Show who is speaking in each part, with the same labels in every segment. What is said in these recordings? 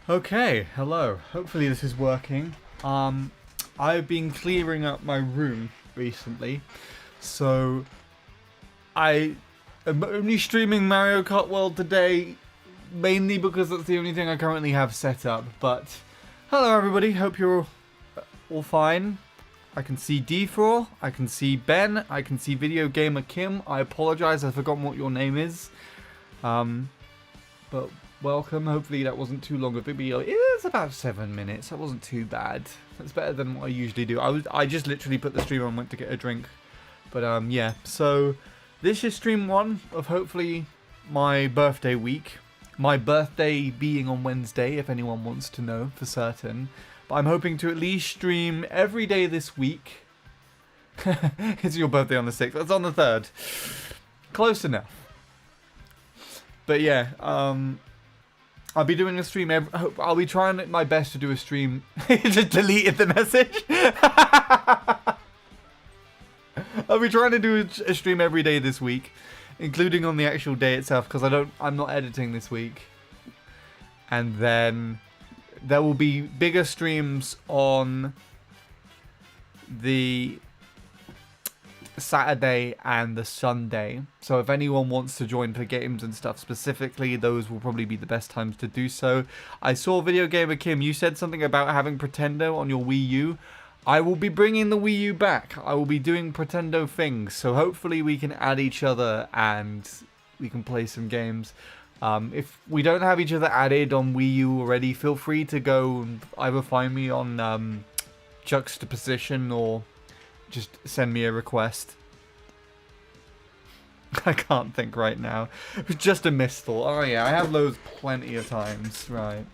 Speaker 1: Okay, hello. Hopefully this is working. I've been clearing up my room recently, so I am only streaming Mario Kart World today, mainly because that's the only thing I currently have set up. But hello everybody, hope you're all fine. I can see D4, I can see Ben, I can see Video Gamer Kim. I apologize, I've forgotten what your name is. But welcome. Hopefully that wasn't too long of a video. It was about 7 minutes. That wasn't too bad. That's better than what I usually do. I just literally put the stream on, went to get a drink. But yeah. So this is stream 1 of hopefully my birthday week. My birthday being on Wednesday, if anyone wants to know for certain. But I'm hoping to at least stream every day this week. It's your birthday on the 6th. That's on the 3rd. Close enough. But yeah, I'll be doing a stream I'll be trying my best to do a stream. Just deleted the message. I'll be trying to do a stream every day this week, including on the actual day itself, because I'm not editing this week. And then there will be bigger streams on the Saturday and the Sunday, so if anyone wants to join for games and stuff specifically, those will probably be the best times to do so. I saw Video Gamer Kim, you said something about having Pretendo on your WiiU. I will be bringing the WiiU back. I will be doing Pretendo things, so hopefully we can add each other and we can play some games. If we don't have each other added on WiiU already, feel free to go and either find me on Juxtaposition or just send me a request. I can't think right now. It was just a misthought. Oh yeah, I have those plenty of times. Right.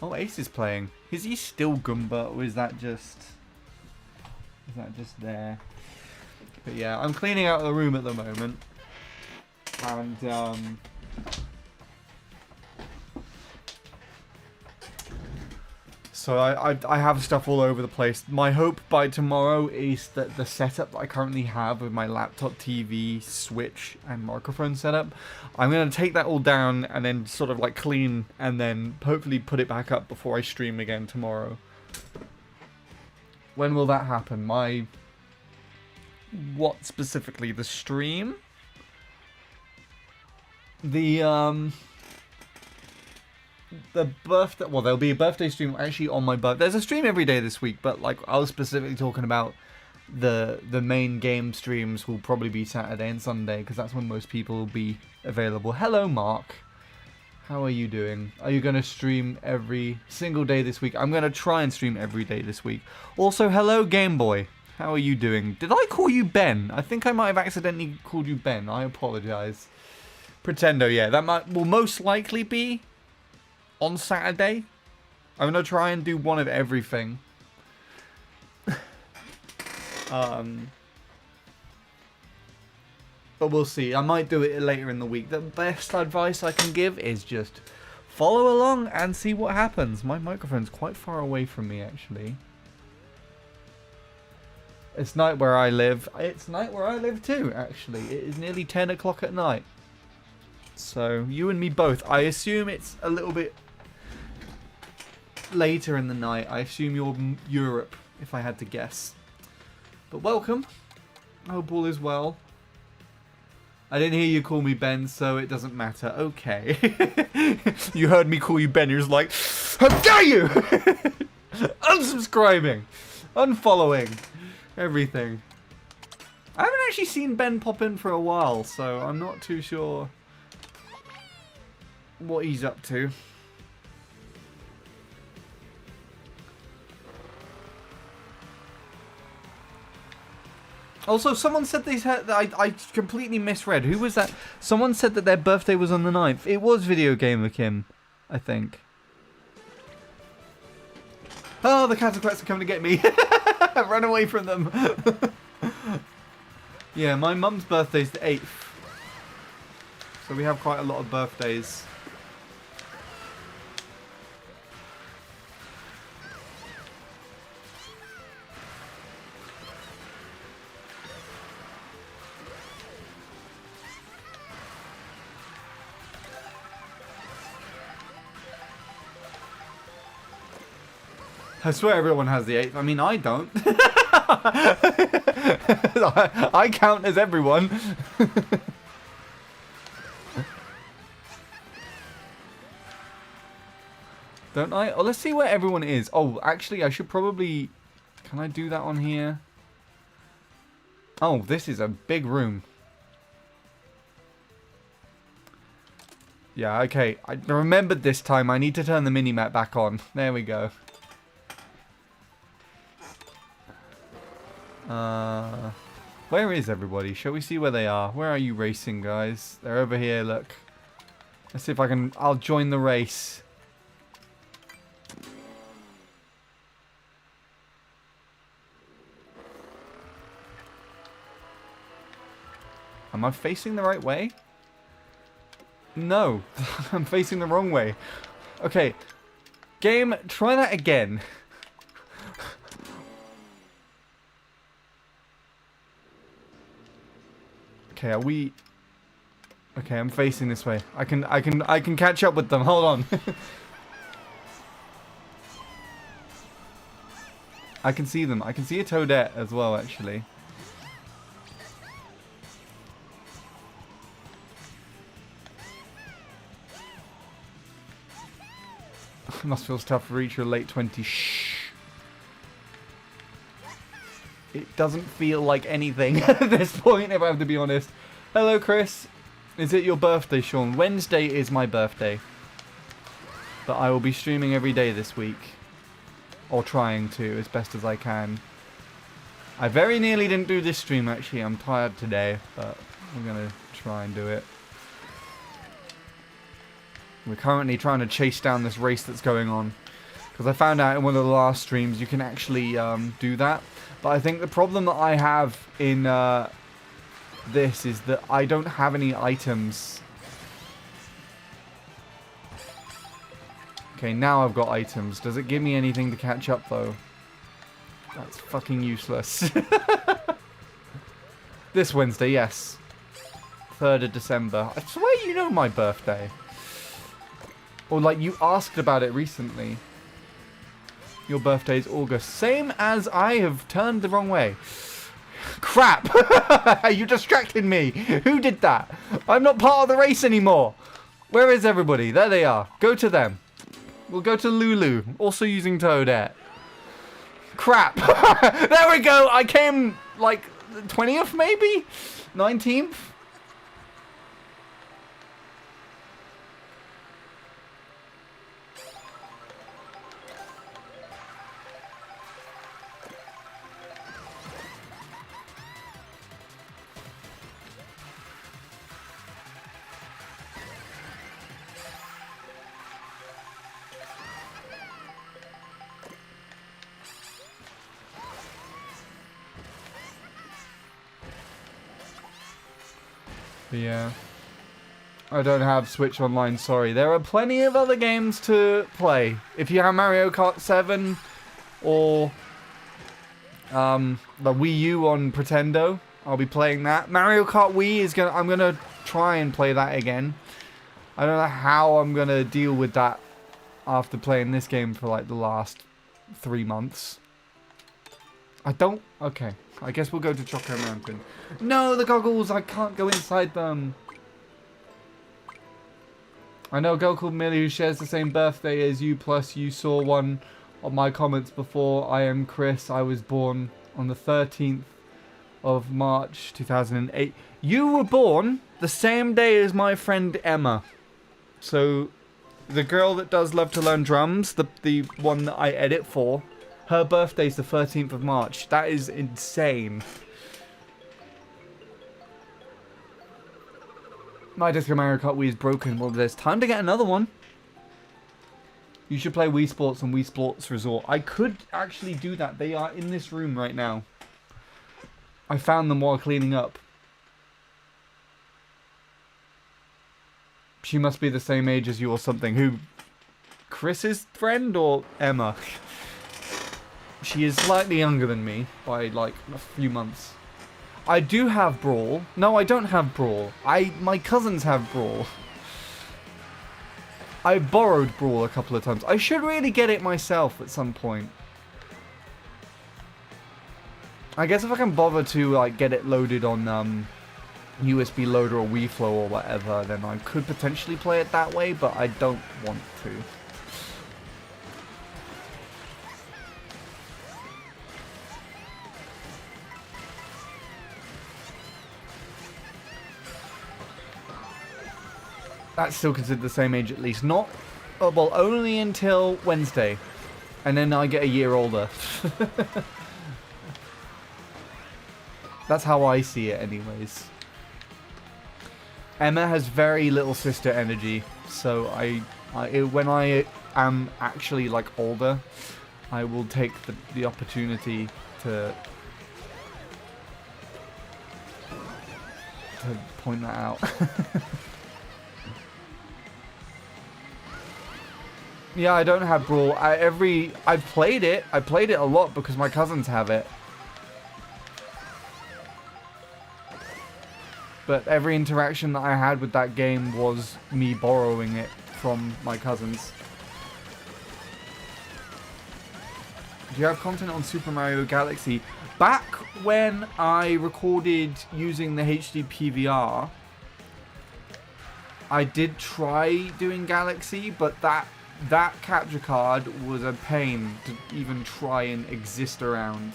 Speaker 1: Oh, Ace is playing. Is he still Goomba, or is that just there? But yeah, I'm cleaning out the room at the moment. And so I have stuff all over the place. My hope by tomorrow is that the setup that I currently have with my laptop, TV, switch, and microphone setup, I'm going to take that all down and then sort of like clean and then hopefully put it back up before I stream again tomorrow. When will that happen? What specifically? The stream? The birthday, well, there'll be a birthday stream actually on my birthday. There's a stream every day this week, but like I was specifically talking about the main game streams will probably be Saturday and Sunday, because that's when most people will be available. Hello, Mark. How are you doing? Are you going to stream every single day this week? I'm going to try and stream every day this week. Also, hello, Game Boy. How are you doing? Did I call you Ben? I think I might have accidentally called you Ben. I apologize. Pretendo, yeah, that will most likely be on Saturday. I'm going to try and do one of everything. But we'll see. I might do it later in the week. The best advice I can give is just follow along and see what happens. My microphone's quite far away from me, actually. It's night where I live. It's night where I live too, actually. It is nearly 10 o'clock at night. So, you and me both. I assume it's a little bit later in the night. I assume you're Europe, if I had to guess. But welcome. I hope all is well. I didn't hear you call me Ben, so it doesn't matter. Okay. You heard me call you Ben, you're just like, how dare you! Unsubscribing. Unfollowing. Everything. I haven't actually seen Ben pop in for a while, so I'm not too sure what he's up to. Also, someone said they had, I completely misread. Who was that? Someone said that their birthday was on the 9th. It was Video Gamer Kim, I think. Oh, the cataphracts are coming to get me. Run away from them. Yeah, my mum's birthday's the 8th. So we have quite a lot of birthdays. I swear everyone has the 8th. I mean, I don't. I count as everyone. Don't I? Oh, let's see where everyone is. Oh, actually, I should probably... Can I do that on here? Oh, this is a big room. Yeah, okay. I remembered this time. I need to turn the mini-map back on. There we go. Where is everybody? Shall we see where they are? Where are you racing, guys? They're over here, look. Let's see if I can... I'll join the race. Am I facing the right way? No. I'm facing the wrong way. Okay. Game, try that again. Okay, are we... Okay, I'm facing this way. I can catch up with them. Hold on. I can see them. I can see a Toadette as well, actually. Must feel tough to reach your late 20s. Shh. It doesn't feel like anything at this point, if I have to be honest. Hello, Chris. Is it your birthday, Sean? Wednesday is my birthday. But I will be streaming every day this week. Or trying to, as best as I can. I very nearly didn't do this stream, actually. I'm tired today, but I'm going to try and do it. We're currently trying to chase down this race that's going on. Because I found out in one of the last streams you can actually do that. But I think the problem that I have in this is that I don't have any items. Okay, now I've got items. Does it give me anything to catch up, though? That's fucking useless. This Wednesday, yes. 3rd of December. I swear you know my birthday. Or like you asked about it recently. Your birthday is August. Same as I have turned the wrong way. Crap! You distracted me. Who did that? I'm not part of the race anymore. Where is everybody? There they are. Go to them. We'll go to Lulu. Also using Toadette. Crap! There we go. I came like 20th maybe? 19th? Yeah. I don't have Switch Online, sorry. There are plenty of other games to play. If you have Mario Kart 7 or the Wii U on Pretendo, I'll be playing that. Mario Kart Wii is I'm gonna try and play that again. I don't know how I'm gonna deal with that after playing this game for like the last 3 months. Okay. I guess we'll go to Choco Mountain. No, the goggles! I can't go inside them. I know a girl called Millie who shares the same birthday as you, plus you saw one of my comments before. I am Chris. I was born on the 13th of March 2008. You were born the same day as my friend Emma. So, the girl that does Love to Learn Drums, the one that I edit for, her birthday's the 13th of March. That is insane. My Disco Mario Kart Wii is broken. Well, there's time to get another one. You should play Wii Sports and Wii Sports Resort. I could actually do that. They are in this room right now. I found them while cleaning up. She must be the same age as you or something. Who? Chris's friend or Emma? She is slightly younger than me by like a few months. I do have Brawl. No, I don't have Brawl. My cousins have Brawl. I borrowed Brawl a couple of times. I should really get it myself at some point. I guess if I can bother to like get it loaded on USB loader or WiiFlow or whatever, then I could potentially play it that way, but I don't want to. That's still considered the same age at least. Not, well, only until Wednesday. And then I get a year older. That's how I see it anyways. Emma has very little sister energy. So when I am actually like older, I will take the opportunity to point that out. Yeah, I don't have Brawl. I've played it. I played it a lot because my cousins have it. But every interaction that I had with that game was me borrowing it from my cousins. Do you have content on Super Mario Galaxy? Back when I recorded using the HD PVR, I did try doing Galaxy, but that capture card was a pain to even try and exist around.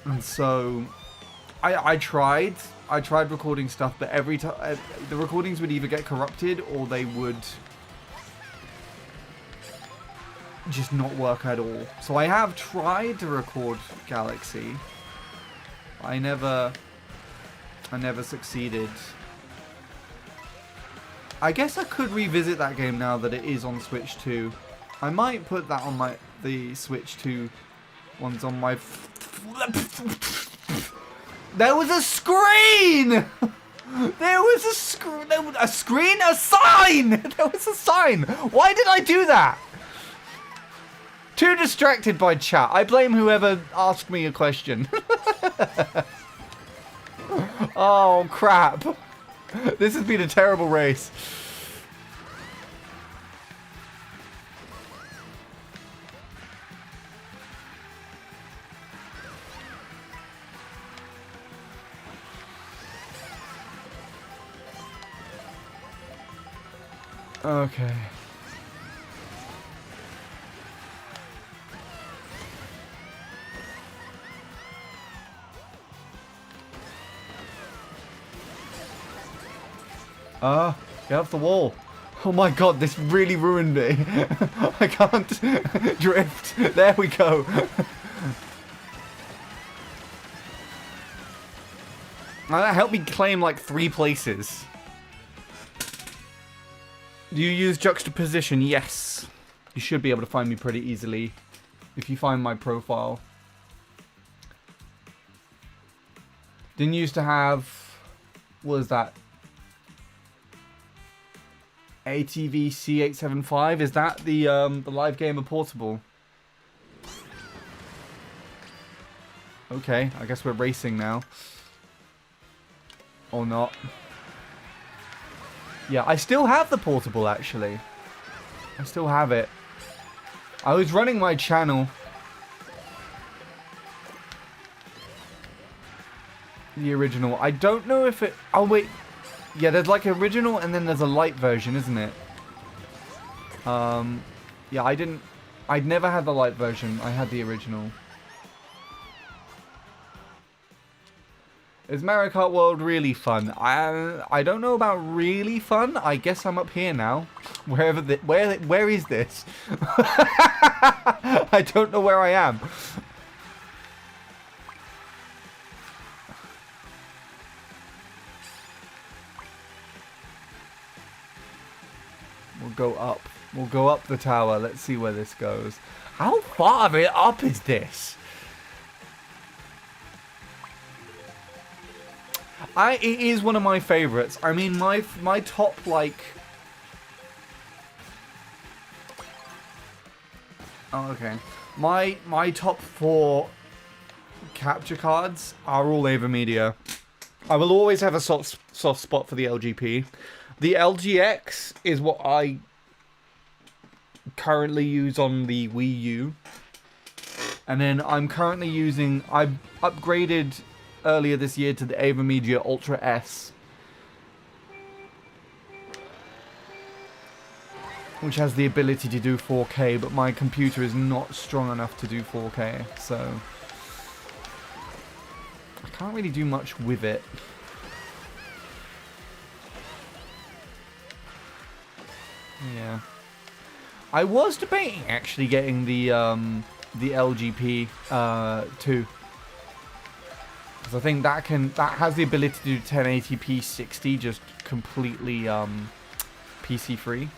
Speaker 1: And so I tried recording stuff, but every time the recordings would either get corrupted or they would just not work at all. So I have tried to record Galaxy. I never succeeded. I guess I could revisit that game now that it is on Switch 2. I might put that on the Switch 2 ones on my... There was a screen! There was a screen! A screen? A sign! There was a sign! Why did I do that? Too distracted by chat. I blame whoever asked me a question. Oh, crap. This has been a terrible race. Okay. Get off the wall. Oh my god, this really ruined me. I can't drift. There we go. That helped me claim like 3 places. Do you use juxtaposition? Yes. You should be able to find me pretty easily if you find my profile. Didn't used to have... What was that? ATV C875? Is that the live gamer portable? Okay, I guess we're racing now. Or not. Yeah, I still have the portable, actually. I still have it. I was running my channel. The original. I don't know if it... Oh, wait. Yeah, there's like original and then there's a light version, isn't it? Yeah, I'd never had the light version. I had the original. Is Mario Kart World really fun? I don't know about really fun. I guess I'm up here now. Where is this? I don't know where I am. We'll go up. We'll go up the tower. Let's see where this goes. How far of it up is this? It is one of my favorites. I mean, my top, like... Oh, okay. My top 4 capture cards are all AverMedia. I will always have a soft spot for the LGP. The LGX is what I currently use on the WiiU. And then I'm currently using, I upgraded earlier this year to the AverMedia Ultra S, which has the ability to do 4K, but my computer is not strong enough to do 4K, so I can't really do much with it. Yeah. I was debating actually getting the LGP 2. Because I think that has the ability to do 1080p 60 just completely PC free.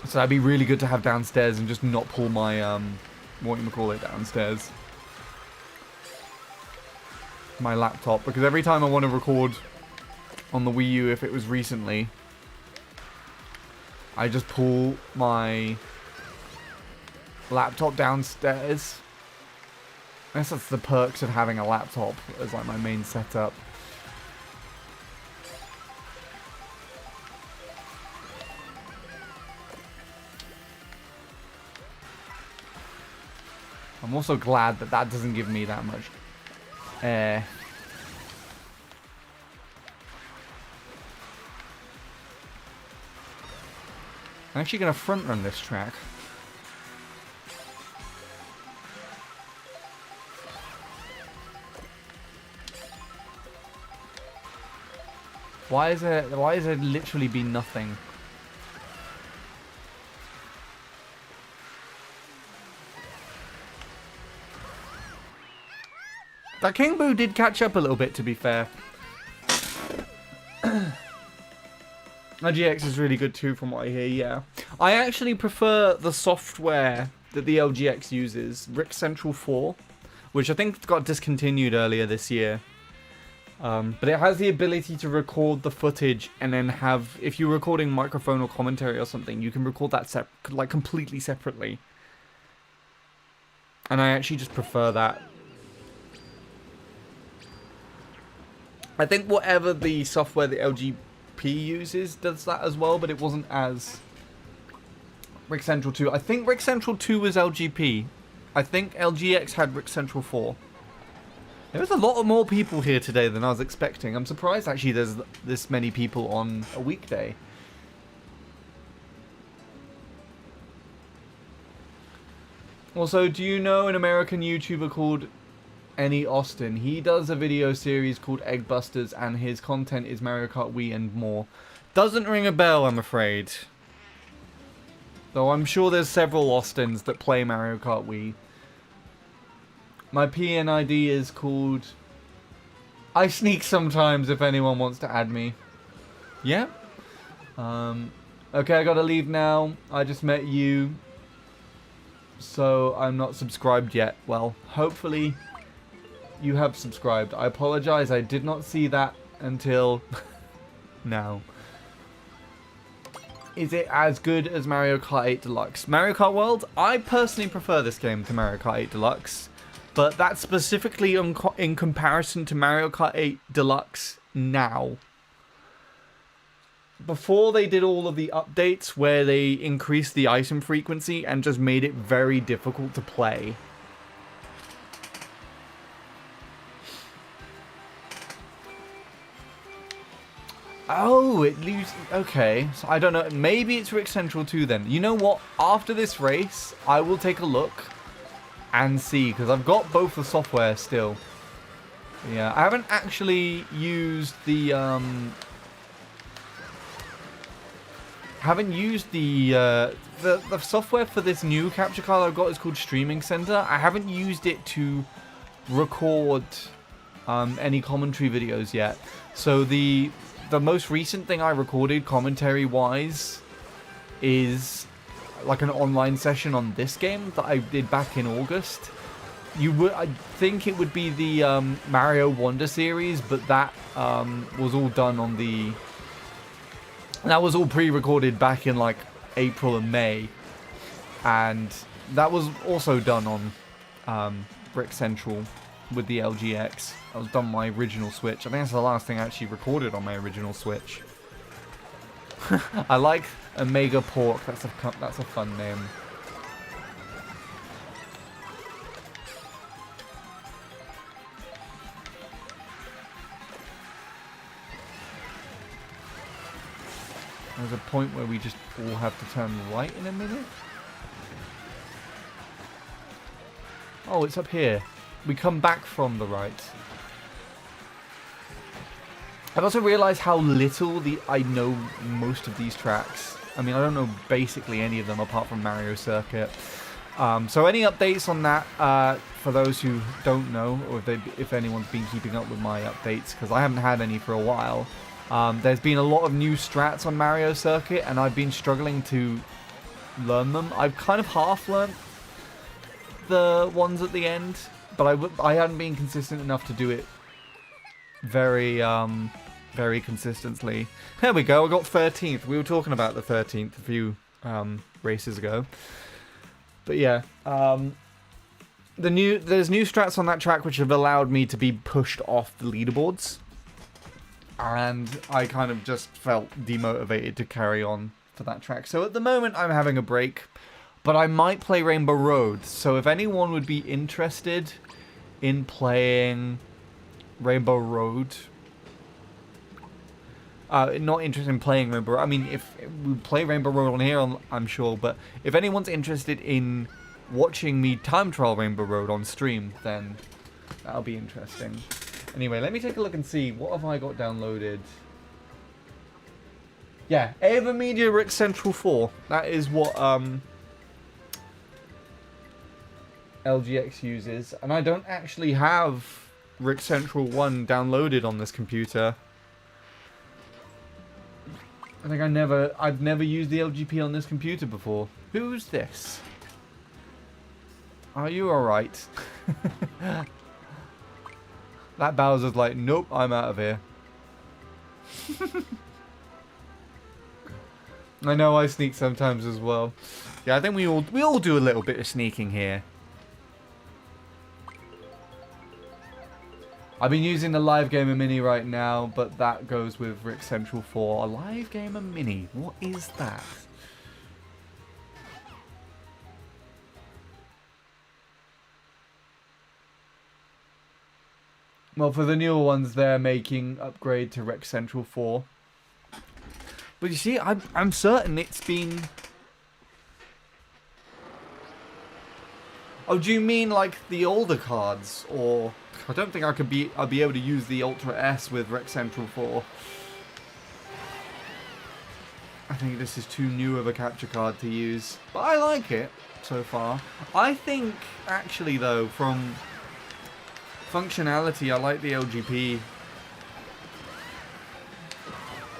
Speaker 1: So that'd be really good to have downstairs and just not pull my whatchamacallit downstairs. My laptop, because every time I want to record on the Wii U, if it was recently, I just pull my laptop downstairs. I guess that's the perks of having a laptop as like my main setup. I'm also glad that that doesn't give me that much air. I'm actually going to front run this track. Why is there literally been nothing? That King Boo did catch up a little bit, to be fair. LGX is really good too, from what I hear, yeah. I actually prefer the software that the LGX uses, Rick Central 4, which I think got discontinued earlier this year. But it has the ability to record the footage and then have, if you're recording microphone or commentary or something, you can record that like completely separately. And I actually just prefer that. I think whatever the software the LGP uses does that as well, but it wasn't as Rick Central 2. I think Rick Central 2 was LGP. I think LGX had Rick Central 4. There's a lot more people here today than I was expecting. I'm surprised actually there's this many people on a weekday. Also, do you know an American YouTuber called Any Austin? He does a video series called Egg Busters, and his content is Mario Kart Wii and more. Doesn't ring a bell, I'm afraid. Though I'm sure there's several Austins that play Mario Kart Wii. My PNID is called I Sneak Sometimes, if anyone wants to add me. Yeah? Okay, I gotta leave now. I just met you, so I'm not subscribed yet. Well, hopefully you have subscribed. I apologize, I did not see that until now. Is it as good as Mario Kart 8 Deluxe? Mario Kart World? I personally prefer this game to Mario Kart 8 Deluxe. But that's specifically in comparison to Mario Kart 8 Deluxe now. Before they did all of the updates where they increased the item frequency and just made it very difficult to play. Oh, it leaves... Okay, so I don't know. Maybe it's Rick Central 2 then. You know what? After this race, I will take a look and see, because I've got both the software still. Yeah, I haven't actually used the the software for this new capture card I've got is called Streaming Center. I haven't used it to record any commentary videos yet. So the most recent thing I recorded commentary wise is like an online session on this game that I did back in August. I think it would be the Mario Wonder series, but that was all done on the... That was all pre-recorded back in like April and May. And that was also done on Brick Central with the LGX. That was done on my original Switch. I think that's the last thing I actually recorded on my original Switch. I like Omega Pork. That's a fun name. There's a point where we just all have to turn right in a minute. Oh, it's up here. We come back from the right. I've also realised how little I know most of these tracks. I mean, I don't know basically any of them apart from Mario Circuit. So any updates on that for those who don't know, or if anyone's been keeping up with my updates, because I haven't had any for a while. There's been a lot of new strats on Mario Circuit, and I've been struggling to learn them. I've kind of half learned the ones at the end, but I hadn't been consistent enough to do it very consistently. There we go, I got 13th. We were talking about the 13th a few races ago. But yeah, there's new strats on that track which have allowed me to be pushed off the leaderboards. And I kind of just felt demotivated to carry on for that track. So at the moment I'm having a break, but I might play Rainbow Road. So if anyone would be interested in playing Rainbow Road, not interested in playing Rainbow Road. I mean, if we play Rainbow Road on here, I'm sure. But if anyone's interested in watching me time trial Rainbow Road on stream, then that'll be interesting. Anyway, let me take a look and see. What have I got downloaded? Yeah, Ava Media Rick Central 4. That is what LGX uses. And I don't actually have Rick Central 1 downloaded on this computer. I think I've never used the LGP on this computer before. Who's this? Are you alright? That Bowser's like, nope, I'm out of here. I know I sneak sometimes as well. Yeah, I think we all do a little bit of sneaking here. I've been using the Live Gamer Mini right now, but that goes with Rick Central 4. A Live Gamer Mini? What is that? Well, for the newer ones, they're making upgrade to Rec Central 4. But you see, I'm certain it's been... Oh, do you mean like the older cards? Or... I don't think I'll be able to use the Ultra S with Rec Central 4. I think this is too new of a capture card to use. But I like it so far. I think, actually though, from... functionality, I like the LGP.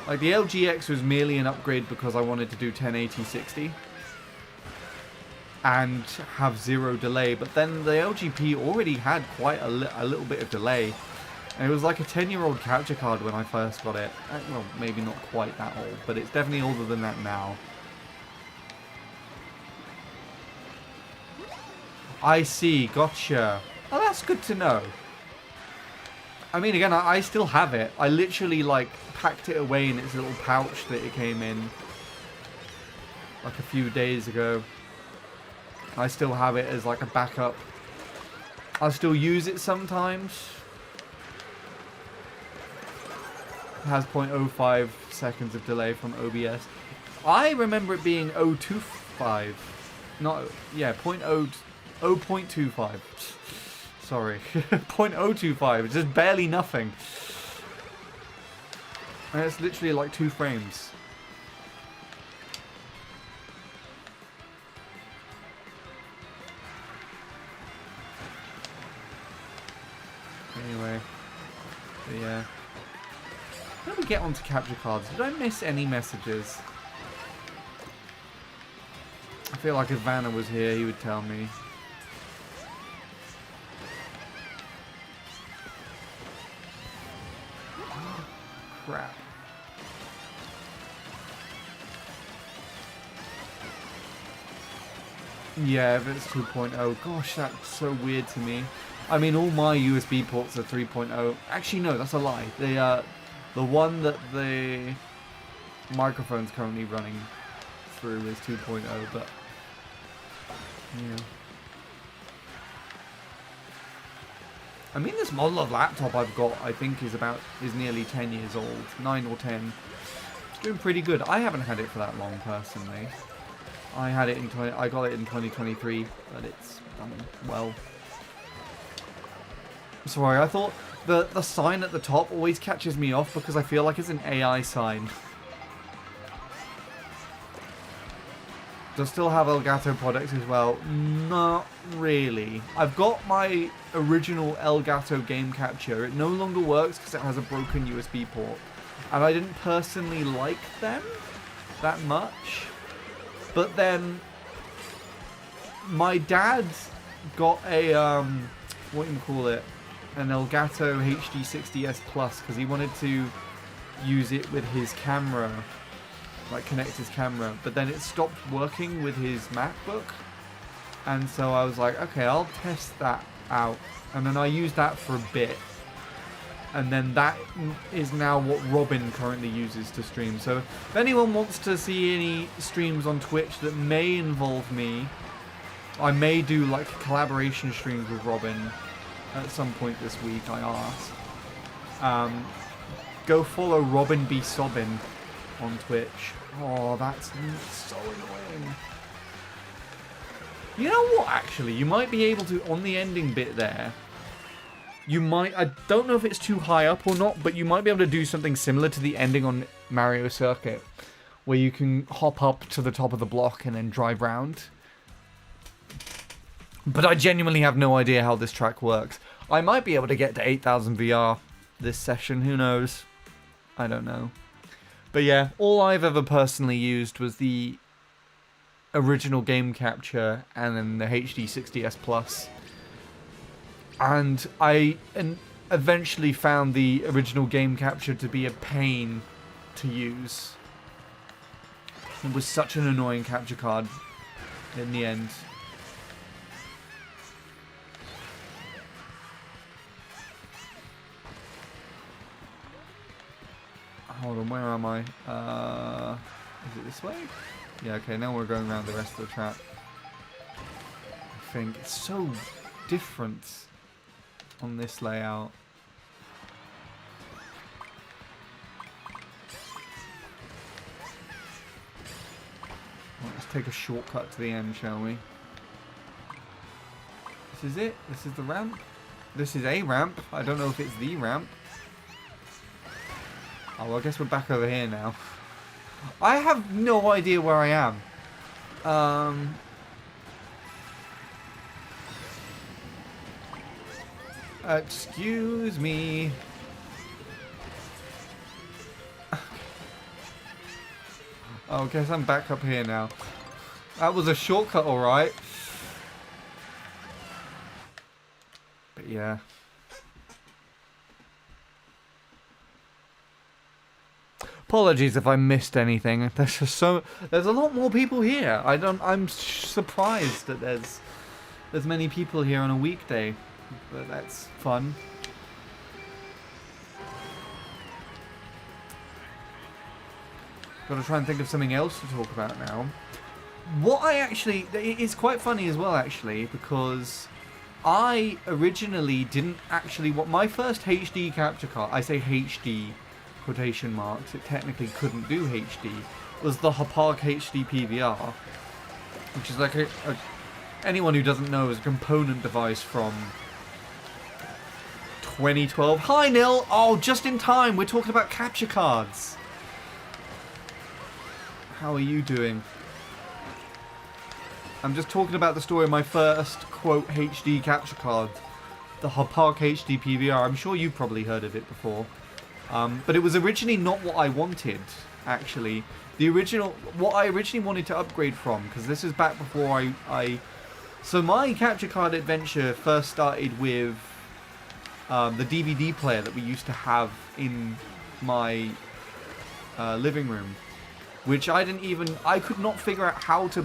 Speaker 1: Like, the LGX was merely an upgrade because I wanted to do 1080-60 and have zero delay, but then the LGP already had quite a little bit of delay, and it was like a 10-year-old capture card when I first got it. Well, maybe not quite that old, but it's definitely older than that now. I see, gotcha. Oh, that's good to know. I mean, again, I still have it. I literally, like, packed it away in its little pouch that it came in, like, a few days ago. I still have it as, like, a backup. I still use it sometimes. It has 0.05 seconds of delay from OBS. I remember it being 0.25. Not, yeah, 0.25. Sorry, 0.025, just barely nothing. And it's literally like 2 frames. Anyway, but yeah. How do we get onto capture cards? Did I miss any messages? I feel like if Vanna was here, he would tell me. Crap. Yeah, if it's 2.0. Gosh, that's so weird to me. I mean, all my USB ports are 3.0. Actually, no, that's a lie. The one that microphone's currently running through is 2.0, but yeah. I mean, this model of laptop I've got, I think, is nearly 10 years old, 9 or 10. It's doing pretty good. I haven't had it for that long, personally. I got it in 2023, but it's done well. Sorry, I thought the sign at the top always catches me off because I feel like it's an AI sign. Does still have Elgato products as well? Not really. I've got my original Elgato game capture. It no longer works because it has a broken USB port. And I didn't personally like them that much. But then my dad got a, what do you call it? An Elgato HD60S Plus because he wanted to use it with his camera. Like connect his camera, but then it stopped working with his MacBook, and so I was like, okay, I'll test that out, and then I used that for a bit, and then that is now what Robin currently uses to stream. So if anyone wants to see any streams on Twitch that may involve me, I may do like collaboration streams with Robin at some point this week, I asked. Go follow Robin B. Sobbin on Twitch. Oh, that's so annoying. You know what, actually? You might be able to, on the ending bit there, you might, I don't know if it's too high up or not, but you might be able to do something similar to the ending on Mario Circuit, where you can hop up to the top of the block and then drive round. But I genuinely have no idea how this track works. I might be able to get to 8000 VR this session, who knows? I don't know. But yeah, all I've ever personally used was the original game capture and then the HD60S Plus. And I eventually found the original game capture to be a pain to use. It was such an annoying capture card in the end. Hold on, where am I? Is it this way? Yeah, okay, now we're going around the rest of the track. I think it's so different on this layout. Well, let's take a shortcut to the end, shall we? This is it? This is the ramp? This is a ramp. I don't know if it's the ramp. Oh, well, I guess we're back over here now. I have no idea where I am. Excuse me. Oh, I guess I'm back up here now. That was a shortcut, alright. But yeah. Apologies if I missed anything. There's just there's a lot more people here. I'm surprised that there's many people here on a weekday. But that's fun. Gotta try and think of something else to talk about now. What I actually, it's quite funny as well actually, because I originally didn't actually, what my first HD capture card, I say HD quotation marks, it technically couldn't do HD, was the Hauppauge HD PVR, which is like anyone who doesn't know, is a component device from 2012. Hi Nil! Oh, just in time, we're talking about capture cards. How are you doing? I'm just talking about the story of my first, quote, HD capture card, the Hauppauge HD PVR. I'm sure you've probably heard of it before. But it was originally not what I wanted, actually. What I originally wanted to upgrade from, because this is back before so my capture card adventure first started with the DVD player that we used to have in my living room, which I could not figure out how to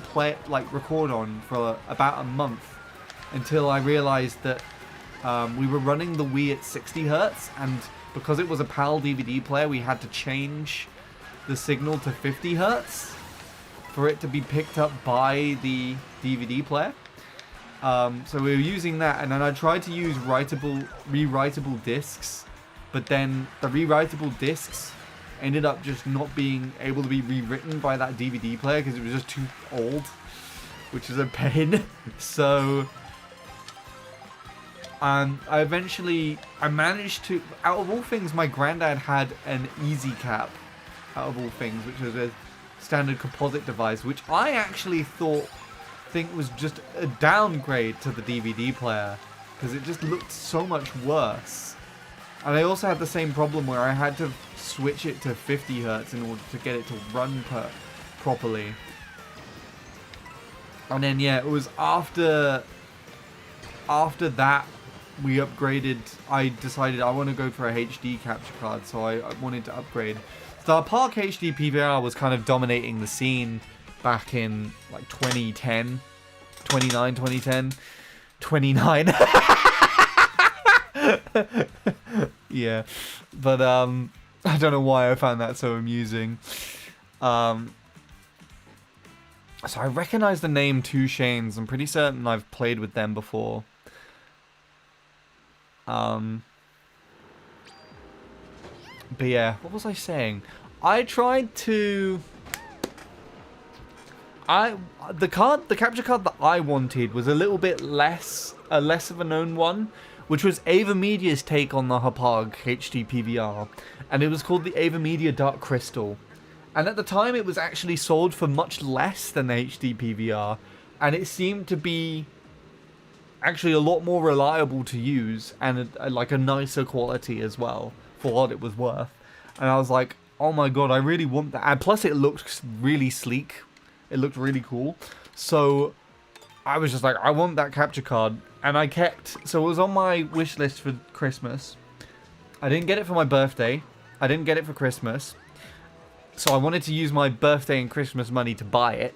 Speaker 1: record on for about a month until I realized that we were running the Wii at 60 Hz, and because it was a PAL DVD player, we had to change the signal to 50 hertz for it to be picked up by the DVD player. So we were using that, and then I tried to use rewritable discs, but then the rewritable discs ended up just not being able to be rewritten by that DVD player because it was just too old, which is a pain. So I managed to, out of all things, my granddad had an Easy Cap, out of all things, which was a standard composite device, which I actually think was just a downgrade to the DVD player because it just looked so much worse. And I also had the same problem where I had to switch it to 50 hertz in order to get it to run properly. And then yeah, it was after that we upgraded. I decided I want to go for a HD capture card, so I wanted to upgrade. So our Park HD PVR was kind of dominating the scene back in like 2010, 29. Yeah, but I don't know why I found that so amusing. So I recognize the name Two Shanes. I'm pretty certain I've played with them before. But yeah, what was I saying? I tried to... The capture card that I wanted was a little bit less of a known one, which was Ava Media's take on the Hapag HD PVR, and it was called the Ava Media Dark Crystal. And at the time, it was actually sold for much less than the HD PVR, and it seemed to be actually a lot more reliable to use and like a nicer quality as well for what it was worth. And I was like, oh my god, I really want that. And plus, it looked really sleek. It looked really cool. So I was just like, I want that capture card. And I kept... So it was on my wish list for Christmas. I didn't get it for my birthday. I didn't get it for Christmas. So I wanted to use my birthday and Christmas money to buy it.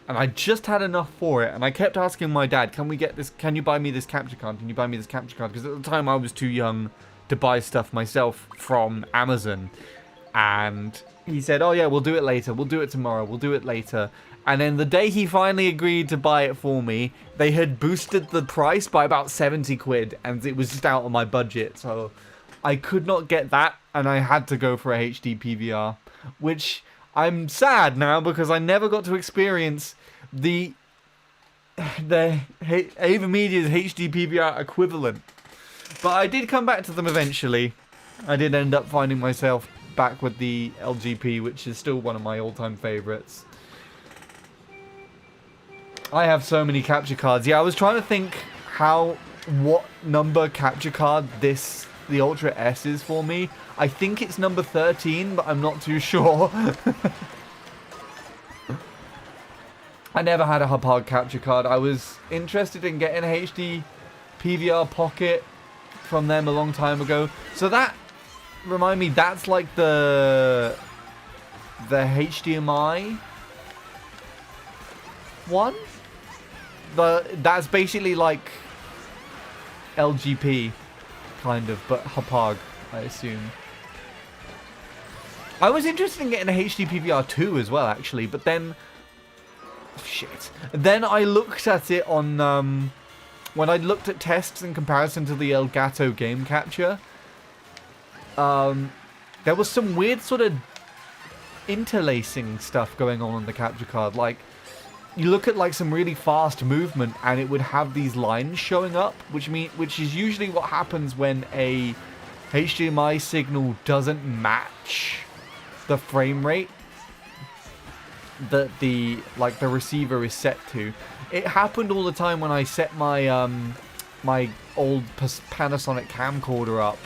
Speaker 1: And I just had enough for it. And I kept asking my dad, can we get this? Can you buy me this capture card? Can you buy me this capture card? Because at the time I was too young to buy stuff myself from Amazon. And he said, oh yeah, we'll do it later. We'll do it tomorrow. We'll do it later. And then the day he finally agreed to buy it for me, they had boosted the price by about 70 quid. And it was just out of my budget. So I could not get that. And I had to go for a HD PVR. Which I'm sad now because I never got to experience the Ava Media's HD PVR equivalent. But I did come back to them eventually. I did end up finding myself back with the LGP, which is still one of my all-time favorites. I have so many capture cards. Yeah, I was trying to think what number capture card the Ultra S is for me. I think it's number 13, but I'm not too sure. I never had a Hapag capture card. I was interested in getting a HD PVR Pocket from them a long time ago. So that, remind me, that's like the HDMI one? That's basically like LGP, kind of, but Hapag, I assume. I was interested in getting a HD PVR 2 as well, actually, but then... Shit. Then I looked at it on... when I looked at tests in comparison to the Elgato game capture, there was some weird sort of interlacing stuff going on the capture card. Like, you look at like some really fast movement and it would have these lines showing up, which is usually what happens when a HDMI signal doesn't match the frame rate that the receiver is set to. It happened all the time when I set my my old Panasonic camcorder up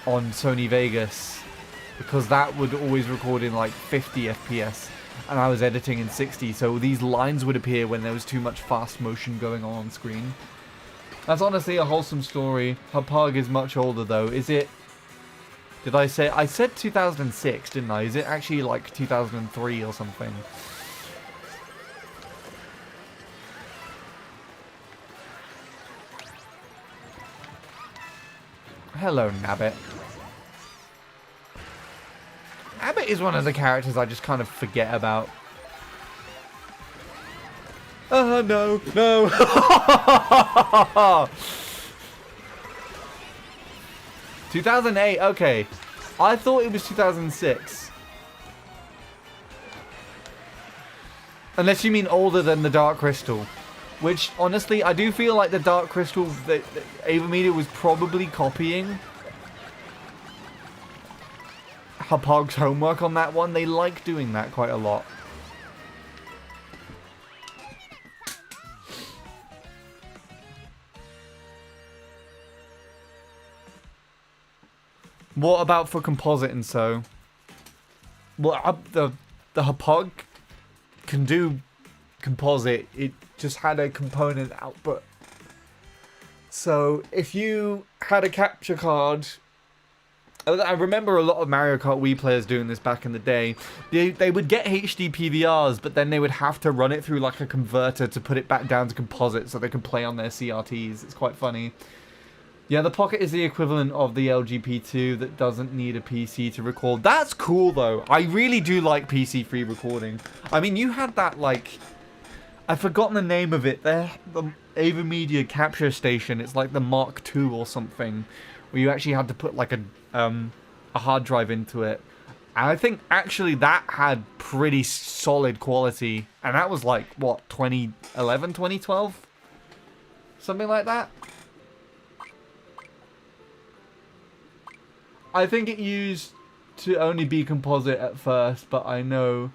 Speaker 1: on Sony Vegas, because that would always record in like 50 FPS and I was editing in 60, so these lines would appear when there was too much fast motion going on screen. That's honestly a wholesome story. Hapag is much older though. Is it? Did I say? I said 2006, didn't I? Is it actually like 2003 or something? Hello, Nabbit. Abbott is one of the characters I just kind of forget about. Oh, no, no. 2008, okay. I thought it was 2006. Unless you mean older than the Dark Crystal. Which, honestly, I do feel like the Dark Crystal that AverMedia was probably copying Hapog's homework on that one. They like doing that quite a lot. What about for composite and so? Well, the Hapog can do composite. It just had a component output. So if you had a capture card, I remember a lot of Mario Kart Wii players doing this back in the day. They would get HD PVRs, but then they would have to run it through like a converter to put it back down to composite so they could play on their CRTs. It's quite funny. Yeah, the Pocket is the equivalent of the LG P2 that doesn't need a PC to record. That's cool, though. I really do like PC-free recording. I mean, you had that, like... I've forgotten the name of it. The AverMedia capture station. It's like the Mark II or something, where you actually had to put, like, a hard drive into it. And I think, actually, that had pretty solid quality. And that was, like, what, 2011, 2012? Something like that? I think it used to only be composite at first, but I know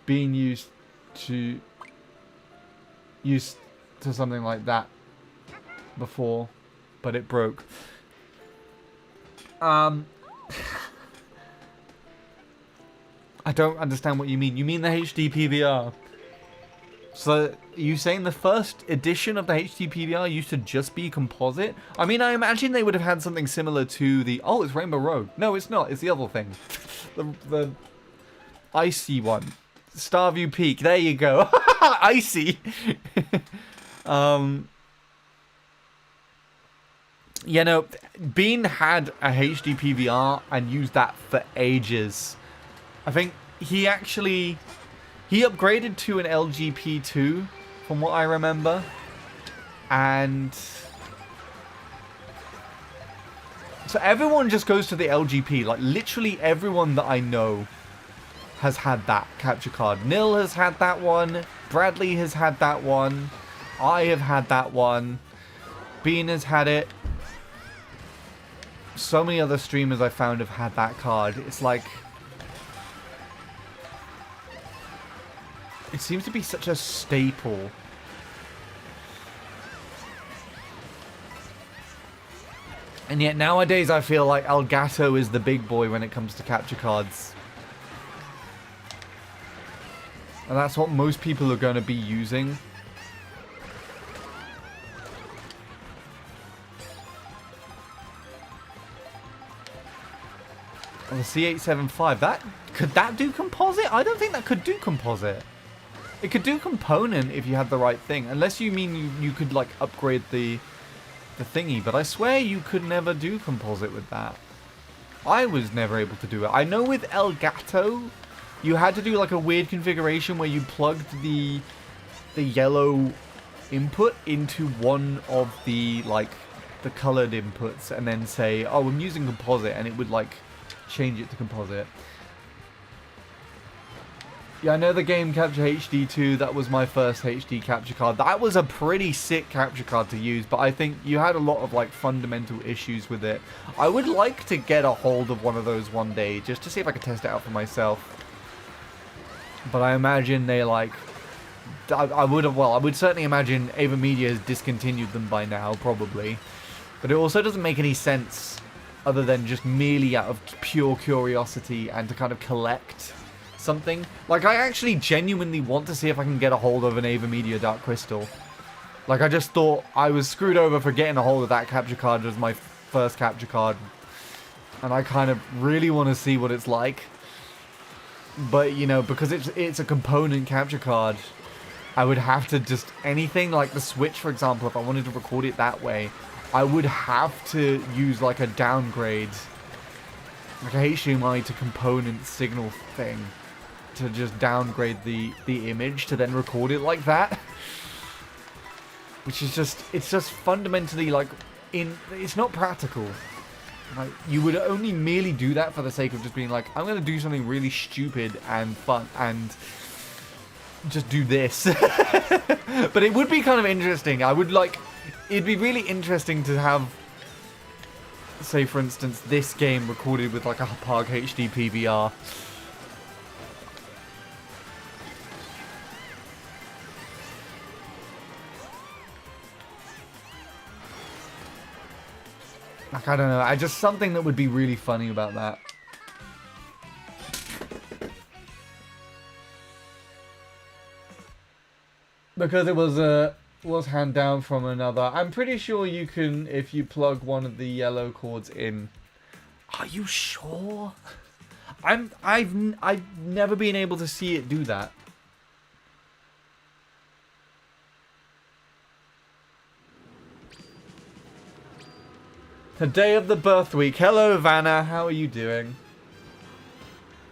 Speaker 1: being used to something like that before, but it broke. I don't understand what you mean. You mean the HD PVR? So, are you saying the first edition of the HD PVR used to just be composite? I mean, I imagine they would have had something similar to the... Oh, it's Rainbow Road. No, it's not. It's the other thing. the icy one. Starview Peak. There you go. Icy. You know, Bean had a HD PVR and used that for ages. I think he actually... He upgraded to an LG P2, from what I remember. And... So everyone just goes to the LGP. Like, literally everyone that I know has had that capture card. Nil has had that one. Bradley has had that one. I have had that one. Bean has had it. So many other streamers I found have had that card. It's like... It seems to be such a staple. And yet nowadays I feel like Elgato is the big boy when it comes to capture cards. And that's what most people are going to be using. Oh, the C875, could that do composite? I don't think that could do composite. It could do component if you had the right thing. Unless you mean you could, like, upgrade the thingy. But I swear you could never do composite with that. I was never able to do it. I know with Elgato, you had to do, like, a weird configuration where you plugged the yellow input into one of the, like, the colored inputs. And then say, oh, I'm using composite. And it would, like, change it to composite. Yeah, I know the game Capture HD 2, that was my first HD capture card. That was a pretty sick capture card to use, but I think you had a lot of, like, fundamental issues with it. I would like to get a hold of one of those one day, just to see if I could test it out for myself. But I imagine they, like... I would certainly imagine AverMedia has discontinued them by now, probably. But it also doesn't make any sense, other than just merely out of pure curiosity and to kind of collect... something. Like, I actually genuinely want to see if I can get a hold of an AverMedia Dark Crystal. Like, I just thought I was screwed over for getting a hold of that capture card as my first capture card. And I kind of really want to see what it's like. But, you know, because it's a component capture card, I would have to just... Anything like the Switch, for example, if I wanted to record it that way, I would have to use, like, a downgrade like a HDMI to component signal thing to just downgrade the image to then record it like that. Which is just, it's just fundamentally like, it's not practical. Like, you would only merely do that for the sake of just being like, I'm going to do something really stupid and fun and just do this. But it would be kind of interesting. I would like, it'd be really interesting to have, say for instance, this game recorded with like a Pug HD PVR. Like, I don't know, just something that would be really funny about that. Because it was hand down from another. I'm pretty sure you can, if you plug one of the yellow cords in. Are you sure? I've never been able to see it do that. The day of the birth week. Hello, Vanna. How are you doing?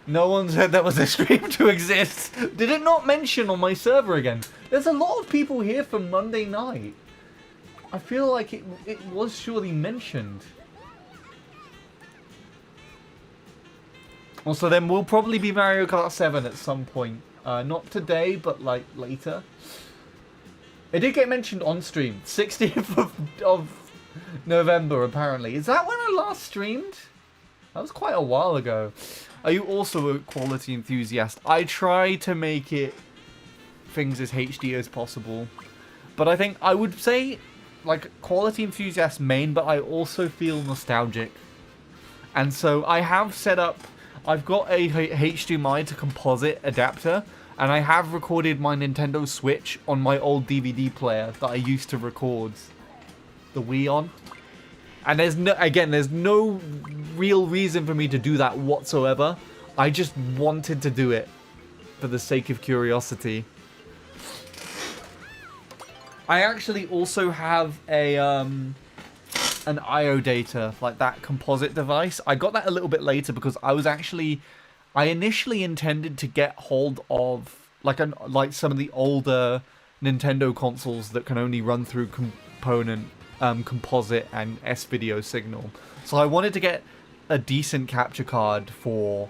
Speaker 1: No one said there was a stream to exist. Did it not mention on my server again? There's a lot of people here for Monday night. I feel like it was surely mentioned. Also, then we'll probably be Mario Kart 7 at some point. Not today, but like later. It did get mentioned on stream. 16th of November, apparently. Is that when I last streamed? That was quite a while ago. Are you also a quality enthusiast? I try to make it things as HD as possible. But I think I would say, like, quality enthusiast main, but I also feel nostalgic. And so I have set up, I've got a HDMI to composite adapter, and I have recorded my Nintendo Switch on my old DVD player that I used to record the Wii on. And there's no real reason for me to do that whatsoever. I just wanted to do it for the sake of curiosity. I actually also have a an I/O data, like that composite device. I got that a little bit later because I initially intended to get hold of like some of the older Nintendo consoles that can only run through component composite and S-video signal. So I wanted to get a decent capture card for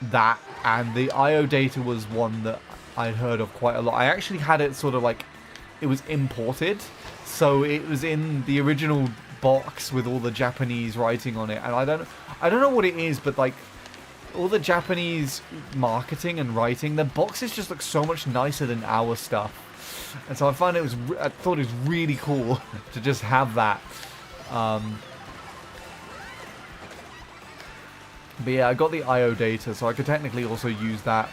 Speaker 1: that, and the I/O data was one that I'd heard of quite a lot. I actually had it sort of like, it was imported, so it was in the original box with all the Japanese writing on it, and I don't know what it is, but like all the Japanese marketing and writing, the boxes just look so much nicer than our stuff. And so I thought it was really cool to just have that. But yeah, I got the I/O data, so I could technically also use that.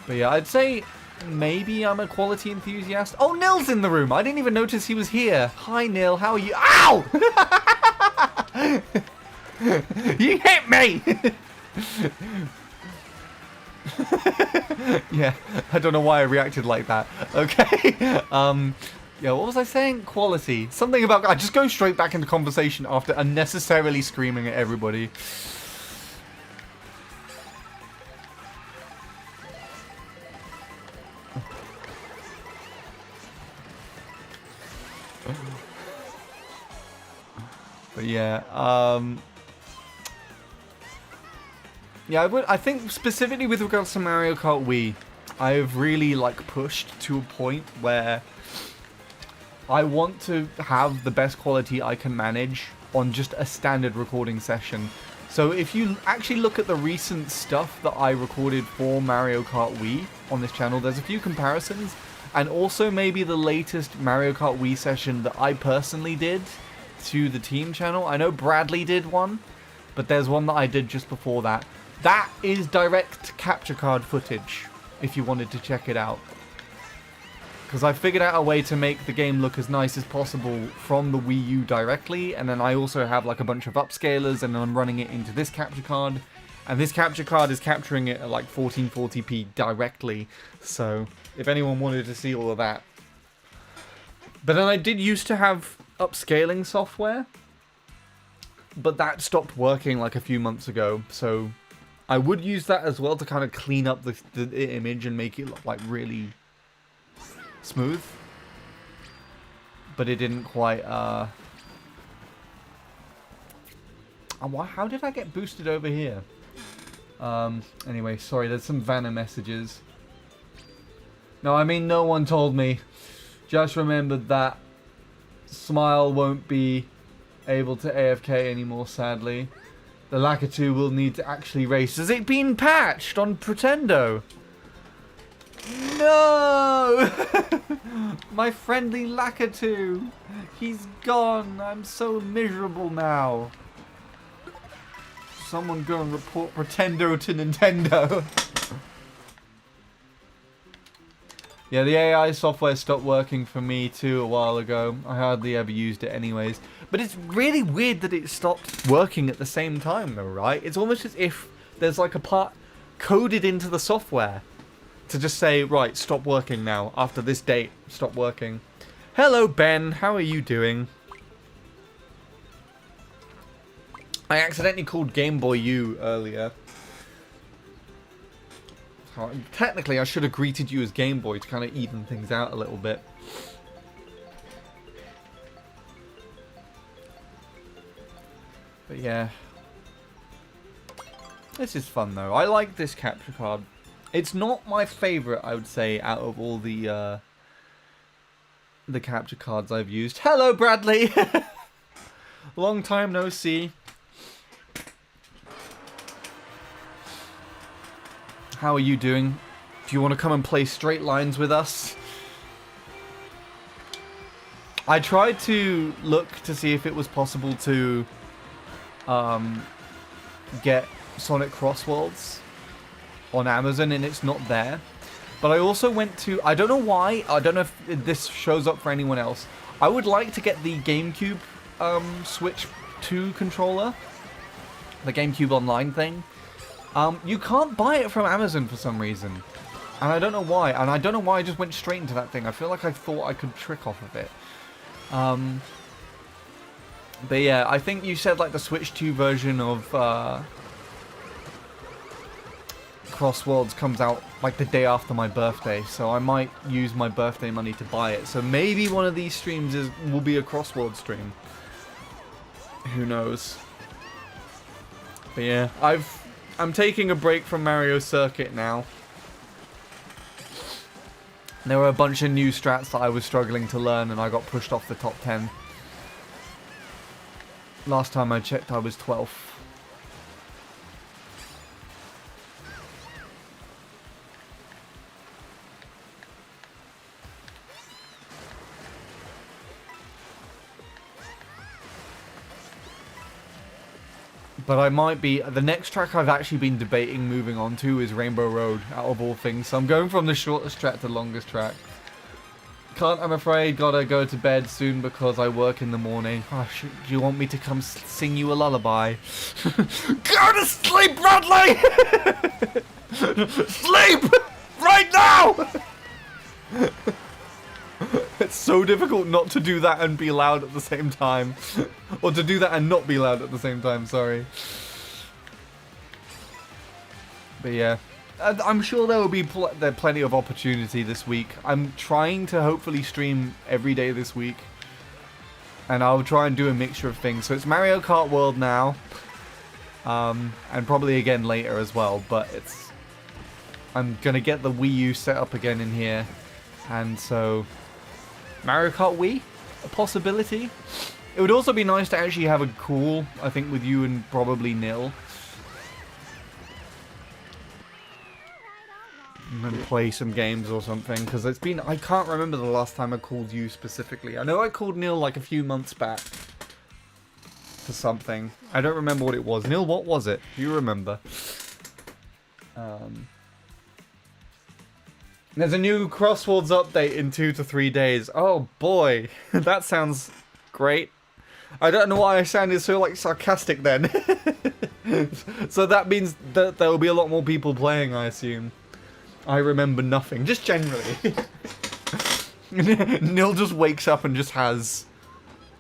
Speaker 1: But yeah, I'd say maybe I'm a quality enthusiast. Oh, Nil's in the room. I didn't even notice he was here. Hi, Nil. How are you? Ow! You hit me! Yeah, I don't know why I reacted like that. Okay. Yeah, what was I saying? Quality. Something about... I just go straight back into conversation after unnecessarily screaming at everybody. But yeah, yeah, I think specifically with regards to Mario Kart Wii, I've really like pushed to a point where I want to have the best quality I can manage on just a standard recording session. So if you actually look at the recent stuff that I recorded for Mario Kart Wii on this channel, there's a few comparisons, and also maybe the latest Mario Kart Wii session that I personally did to the team channel. I know Bradley did one, but there's one that I did just before that. That is direct capture card footage, if you wanted to check it out. Because I figured out a way to make the game look as nice as possible from the Wii U directly, and then I also have like a bunch of upscalers, and I'm running it into this capture card, and this capture card is capturing it at like 1440p directly. So if anyone wanted to see all of that, But then I did used to have upscaling software, but that stopped working like a few months ago, so I would use that as well to kind of clean up the image and make it look like really smooth. But it didn't quite, how did I get boosted over here? Anyway, sorry, there's some Vanna messages. No, I mean, no one told me. Just remembered that Smile won't be able to AFK anymore, sadly. The Lakitu will need to actually race. Has it been patched on Pretendo? No! My friendly Lakitu! He's gone! I'm so miserable now. Someone go and report Pretendo to Nintendo. Yeah, the AI software stopped working for me too a while ago. I hardly ever used it anyways. But it's really weird that it stopped working at the same time though, right? It's almost as if there's like a part coded into the software to just say, right, stop working now. After this date, stop working. Hello, Ben. How are you doing? I accidentally called Game Boy U earlier. Technically, I should have greeted you as Game Boy to kind of even things out a little bit. But yeah. This is fun, though. I like this capture card. It's not my favorite, I would say, out of all the capture cards I've used. Hello, Bradley! Long time no see. How are you doing? Do you want to come and play Straight Lines with us? I tried to look to see if it was possible to get Sonic Crossworlds on Amazon, and it's not there. But I also went to, I don't know why, I don't know if this shows up for anyone else. I would like to get the GameCube Switch 2 controller, the GameCube Online thing. You can't buy it from Amazon for some reason. And I don't know why. And I don't know why I just went straight into that thing. I feel like I thought I could trick off of it. But yeah, I think you said like the Switch 2 version of Crossworlds comes out like the day after my birthday. So I might use my birthday money to buy it. So maybe one of these streams will be a Crossworld stream. Who knows? But yeah, I'm taking a break from Mario Circuit now. There were a bunch of new strats that I was struggling to learn and I got pushed off the top 10. Last time I checked I was 12th. But I might be... The next track I've actually been debating moving on to is Rainbow Road, out of all things. So I'm going from the shortest track to the longest track. Can't, I'm afraid. Gotta go to bed soon because I work in the morning. Oh, do you want me to come sing you a lullaby? Go to sleep, Bradley! Sleep! Right now! It's so difficult not to do that and be loud at the same time. Or to do that and not be loud at the same time, sorry. But yeah. I'm sure there will be plenty of opportunity this week. I'm trying to hopefully stream every day this week. And I'll try and do a mixture of things. So it's Mario Kart World now. And probably again later as well. But it's... I'm going to get the Wii U set up again in here. And so... Mario Kart Wii? A possibility? It would also be nice to actually have a call, I think, with you and probably Nil. And then play some games or something, because it's been... I can't remember the last time I called you specifically. I know I called Nil like a few months back. For something. I don't remember what it was. Nil, what was it? Do you remember? There's a new Crosswords update in 2 to 3 days. Oh boy, that sounds great. I don't know why I sounded so like sarcastic then. So that means that there will be a lot more people playing, I assume. I remember nothing, just generally. Nil just wakes up and just has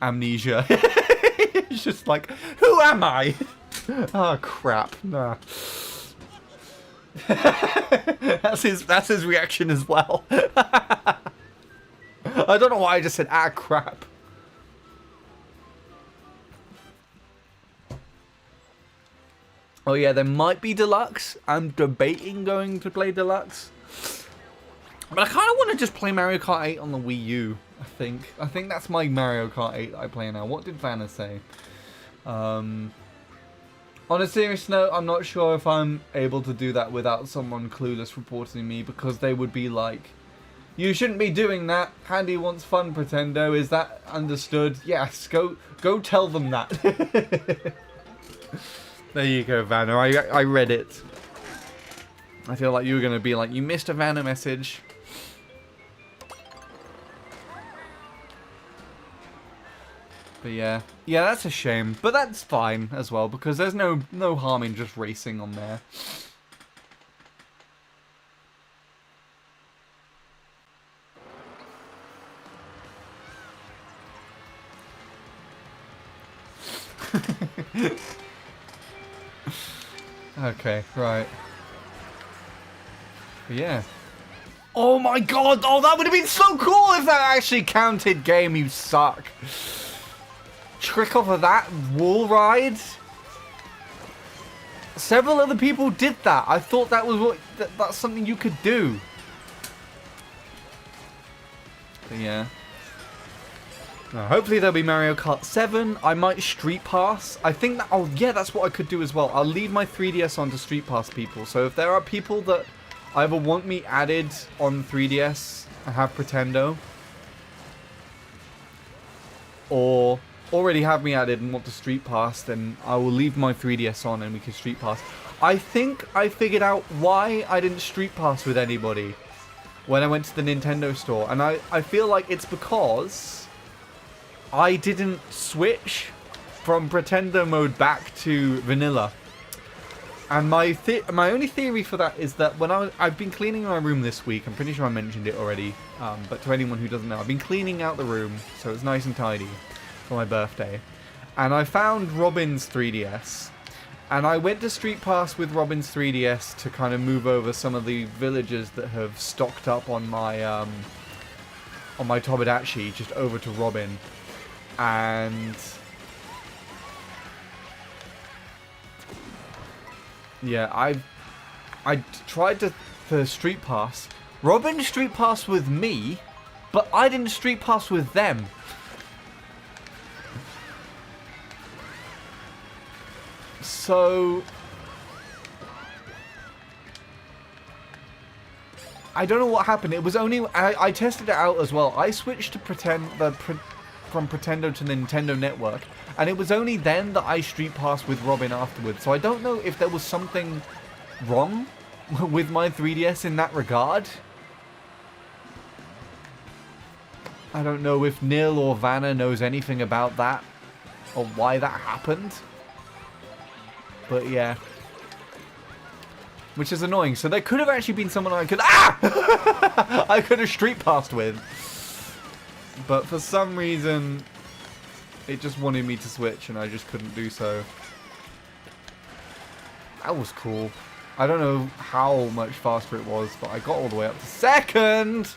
Speaker 1: amnesia. He's just like, who am I? Oh crap! Nah. that's his reaction as well. I don't know why I just said ah crap. Oh yeah, there might be deluxe. I'm debating going to play deluxe. But I kind of want to just play Mario Kart 8 on the Wii U, I think. I think that's my Mario Kart 8 that I play now. What did Vanna say? On a serious note, I'm not sure if I'm able to do that without someone clueless reporting me, because they would be like, you shouldn't be doing that. Handy wants fun, Pretendo. Is that understood? Yes, go tell them that. There you go, Vanna. I read it. I feel like you were going to be like, you missed a Vanna message. But yeah. Yeah, that's a shame. But that's fine as well, because there's no harm in just racing on there. Okay, right. But yeah. Oh my god! Oh, that would have been so cool if that actually counted. Game, you suck. Trick off of that wall ride. Several other people did that. I thought that was that's something you could do. But yeah. Hopefully there'll be Mario Kart 7. I might Street Pass. I think that, oh yeah, that's what I could do as well. I'll leave my 3DS on to Street Pass people. So if there are people that either want me added on 3DS and have Pretendo, or already have me added and want to Street Pass, then I will leave my 3DS on and we can Street Pass. I think I figured out why I didn't Street Pass with anybody when I went to the Nintendo store. And I feel like it's because I didn't switch from Pretendo mode back to vanilla. And my only theory for that is that when I've been cleaning my room this week, I'm pretty sure I mentioned it already, but to anyone who doesn't know, I've been cleaning out the room so it's nice and tidy for my birthday. And I found Robin's 3DS. And I went to Street Pass with Robin's 3DS to kind of move over some of the villagers that have stocked up on my Tomodachi just over to Robin. And yeah, I tried to Street Pass. Robin Street Pass with me, but I didn't Street Pass with them. So I don't know what happened. It was only I tested it out as well. I switched to from Pretendo to Nintendo Network, and it was only then that I Street Passed with Robin afterwards. So I don't know if there was something wrong with my 3DS in that regard. I don't know if Nil or Vanna knows anything about that or why that happened. But yeah. Which is annoying. So there could have actually been someone I could I could have Street Passed with. But for some reason, it just wanted me to switch, and I just couldn't do so. That was cool. I don't know how much faster it was, but I got all the way up to second!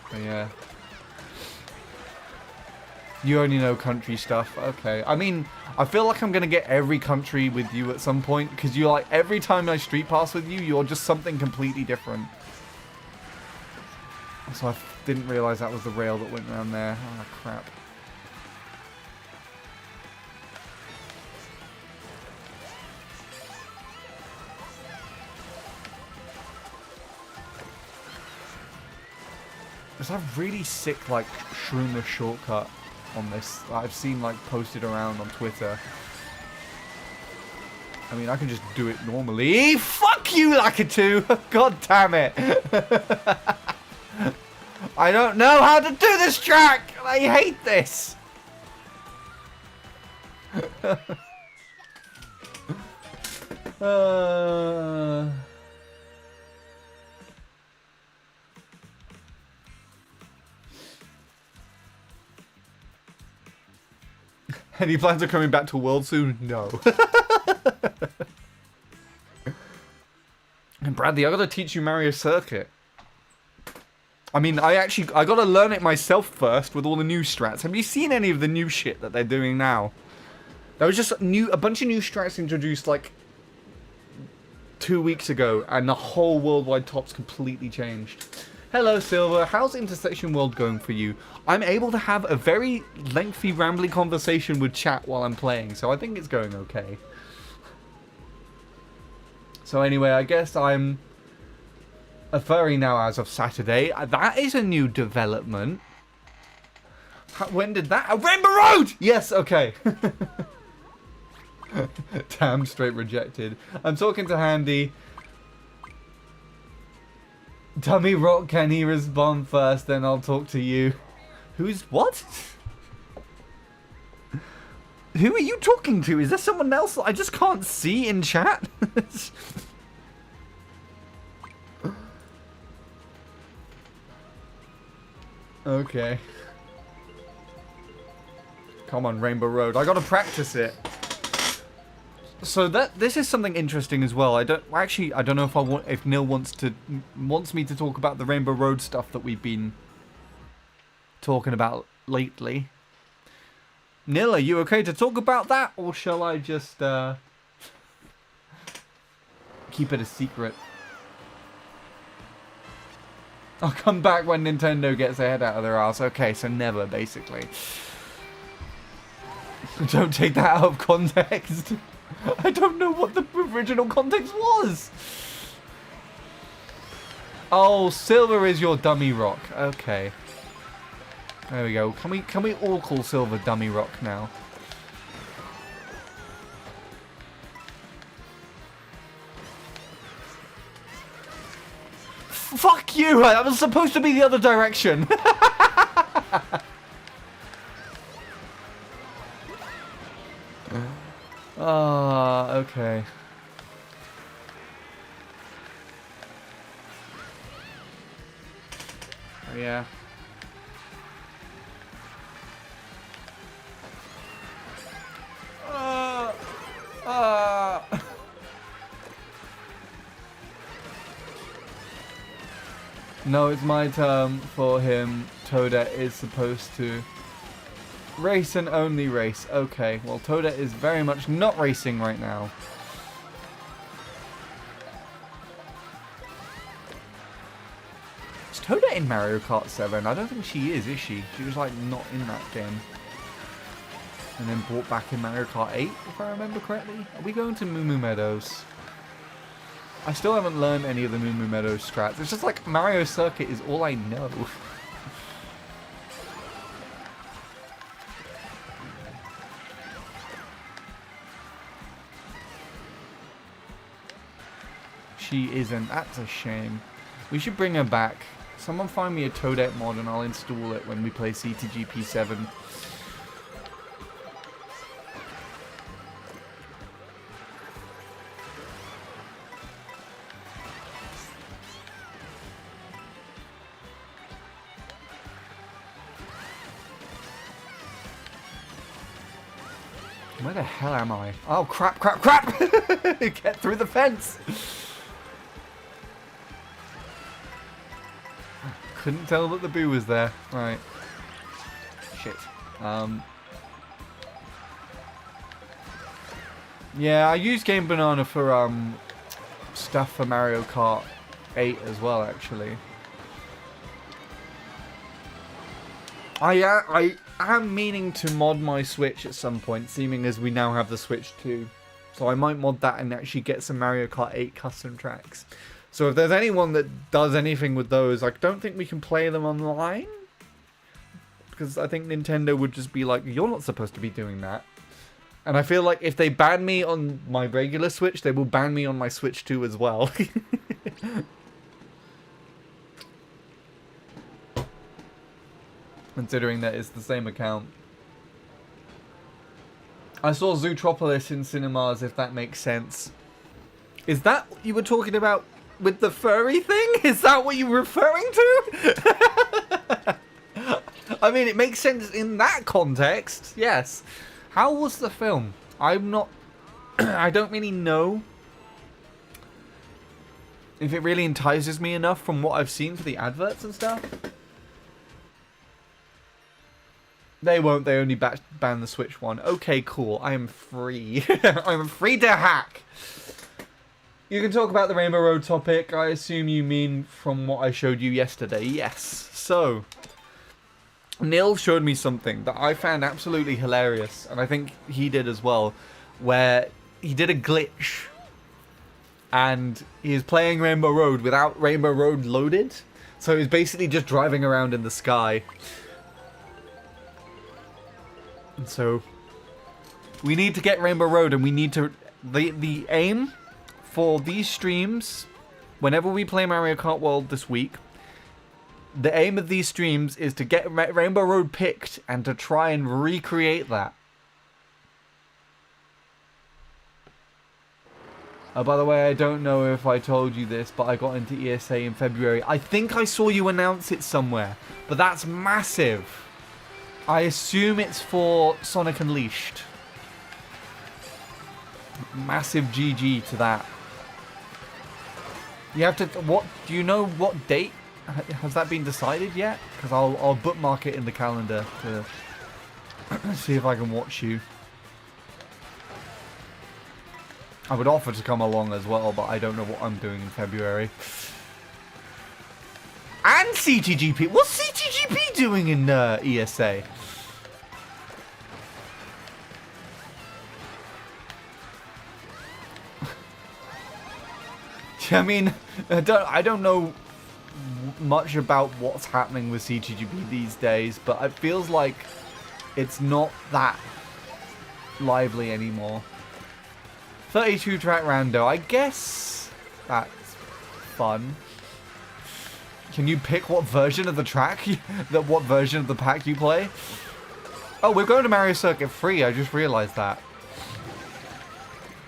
Speaker 1: But yeah. You only know country stuff. Okay. I mean, I feel like I'm going to get every country with you at some point, because you're like, every time I Street Pass with you, you're just something completely different. So I didn't realize that was the rail that went around there. Oh, crap. There's a really sick, like, Shroomer shortcut on this that I've seen, like, posted around on Twitter. I mean, I can just do it normally. Fuck you, Lakitu! God damn it! I don't know how to do this track! I hate this! Any plans of coming back to World soon? No. And Bradley, I gotta teach you Mario Circuit. I mean, I gotta learn it myself first with all the new strats. Have you seen any of the new shit that they're doing now? There was just a bunch of new strats introduced like 2 weeks ago, and the whole worldwide top's completely changed. Hello, Silver. How's Intersection World going for you? I'm able to have a very lengthy, rambly conversation with chat while I'm playing, so I think it's going okay. So anyway, I guess I'm a furry now as of Saturday. That is a new development. When did that? Rainbow Road! Yes, okay. Damn straight rejected. I'm talking to Handy. Dummy Rock, can he respond first? Then I'll talk to you. Who's what? Who are you talking to? Is there someone else I just can't see in chat? Okay. Come on, Rainbow Road. I gotta practice it. So this is something interesting as well. I don't know if Neil wants me to talk about the Rainbow Road stuff that we've been talking about lately. Neil, are you okay to talk about that, or shall I just keep it a secret? I'll come back when Nintendo gets their head out of their ass. Okay, so never, basically. Don't take that out of context. I don't know what the original context was. Oh, Silver is your dummy rock. Okay. There we go. Can we all call Silver dummy rock now? Fuck you! That was supposed to be the other direction. Okay. Oh, yeah. No, it's my turn for him. Toadette is supposed to race and only race. Okay, well, Toadette is very much not racing right now. Is Toadette in Mario Kart 7? I don't think she is she? She was, like, not in that game. And then brought back in Mario Kart 8, if I remember correctly. Are we going to Moo Moo Meadows? I still haven't learned any of the Moo Moo Meadows strats. It's just like Mario Circuit is all I know. She isn't. That's a shame. We should bring her back. Someone find me a Toadette mod and I'll install it when we play CTGP 7. Where the hell am I? Oh, crap, crap, crap! Get through the fence! Couldn't tell that the boo was there. Right. Shit. Yeah, I use Game Banana for, stuff for Mario Kart 8 as well, actually. I am meaning to mod my Switch at some point, seeming as we now have the Switch 2. So I might mod that and actually get some Mario Kart 8 custom tracks. So if there's anyone that does anything with those, I don't think we can play them online. Because I think Nintendo would just be like, you're not supposed to be doing that. And I feel like if they ban me on my regular Switch, they will ban me on my Switch 2 as well. Considering that it's the same account. I saw Zootropolis in cinemas, if that makes sense. Is that what you were talking about with the furry thing? Is that what you were referring to? I mean, it makes sense in that context, yes. How was the film? I'm not... I don't really know if it really entices me enough from what I've seen for the adverts and stuff. They won't, they only ban the Switch one. Okay, cool, I am free. I'm free to hack. You can talk about the Rainbow Road topic. I assume you mean from what I showed you yesterday. Yes. So, Neil showed me something that I found absolutely hilarious, and I think he did as well, where he did a glitch, and he is playing Rainbow Road without Rainbow Road loaded. So he's basically just driving around in the sky. And so, we need to get Rainbow Road, and we need to... The aim for these streams, whenever we play Mario Kart World this week, the aim of these streams is to get Rainbow Road picked and to try and recreate that. Oh, by the way, I don't know if I told you this, but I got into ESA in February. I think I saw you announce it somewhere, but that's massive. I assume it's for Sonic Unleashed. Massive GG to that. You have to... What? Do you know what date? Has that been decided yet? Because I'll bookmark it in the calendar to see if I can watch you. I would offer to come along as well, but I don't know what I'm doing in February. And CTGP! What's CTGP doing in ESA? I mean, I don't know much about what's happening with CTGP these days, but it feels like it's not that lively anymore. 32 track rando, I guess that's fun. Can you pick what version of the track, what version of the pack you play? Oh, we're going to Mario Circuit 3, I just realized that.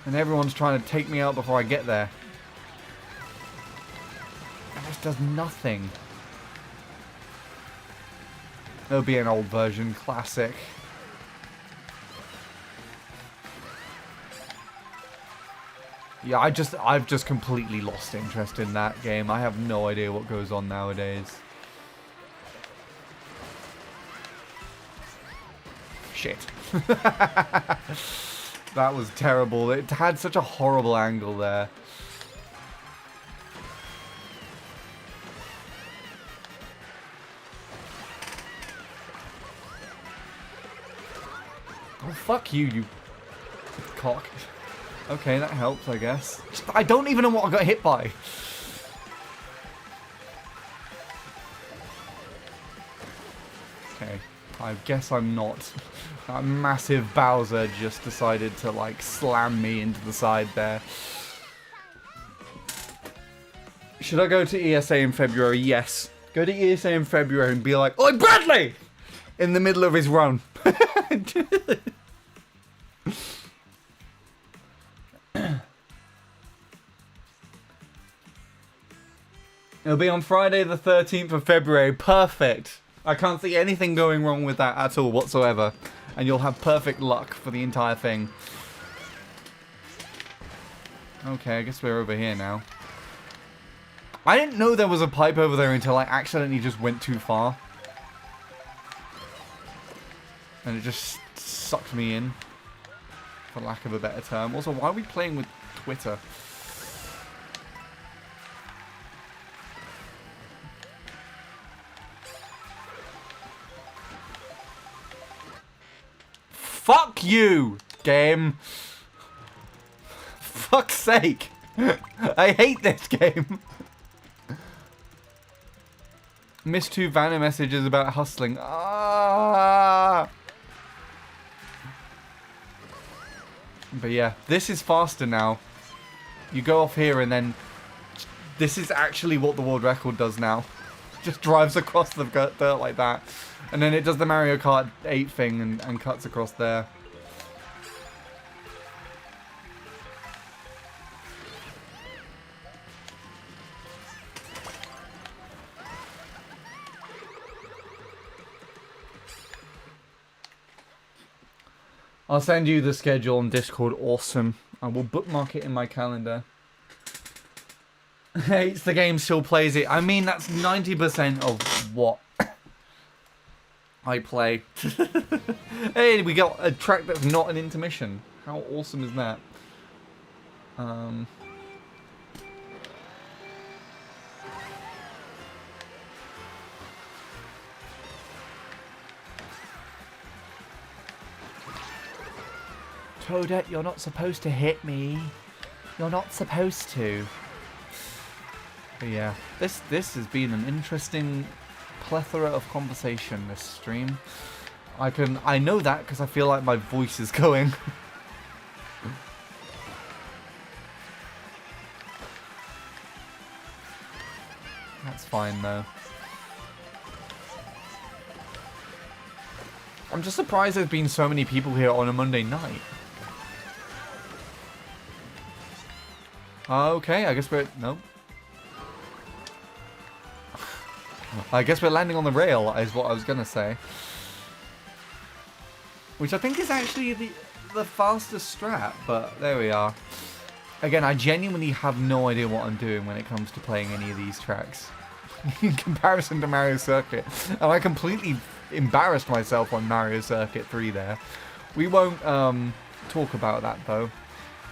Speaker 1: And everyone's trying to take me out before I get there. This does nothing. It'll be an old version, classic. Yeah, I've just completely lost interest in that game. I have no idea what goes on nowadays. Shit. That was terrible. It had such a horrible angle there. Oh, fuck you, you cock. Okay, that helps, I guess. I don't even know what I got hit by. Okay, I guess I'm not. That massive Bowser just decided to, like, slam me into the side there. Should I go to ESA in February? Yes. Go to ESA in February and be like, "Oi, Bradley!" in the middle of his run. It'll be on Friday the 13th of February. Perfect. I can't see anything going wrong with that at all whatsoever. And you'll have perfect luck for the entire thing. Okay, I guess we're over here now. I didn't know there was a pipe over there until I accidentally just went too far. And it just sucked me in, for lack of a better term. Also, why are we playing with Twitter? Fuck you, game. Fuck's sake. I hate this game. Missed 2 Vanna messages about hustling. Ah. But yeah, this is faster now. You go off here and then... This is actually what the world record does now. Just drives across the dirt like that. And then it does the Mario Kart 8 thing and cuts across there. I'll send you the schedule on Discord. Awesome. I will bookmark it in my calendar. Hates the game, still plays it. I mean, that's 90% of what I play. Hey, we got a track that's not an intermission. How awesome is that? Toadette, you're not supposed to hit me. You're not supposed to. But yeah, this has been an interesting plethora of conversation this stream. I know that because I feel like my voice is going. That's fine though. I'm just surprised there's been so many people here on a Monday night. Okay, I guess we're... No. I guess we're landing on the rail, is what I was going to say. Which I think is actually the fastest strat, but there we are. Again, I genuinely have no idea what I'm doing when it comes to playing any of these tracks. In comparison to Mario Circuit. And I completely embarrassed myself on Mario Circuit 3 there. We won't talk about that, though.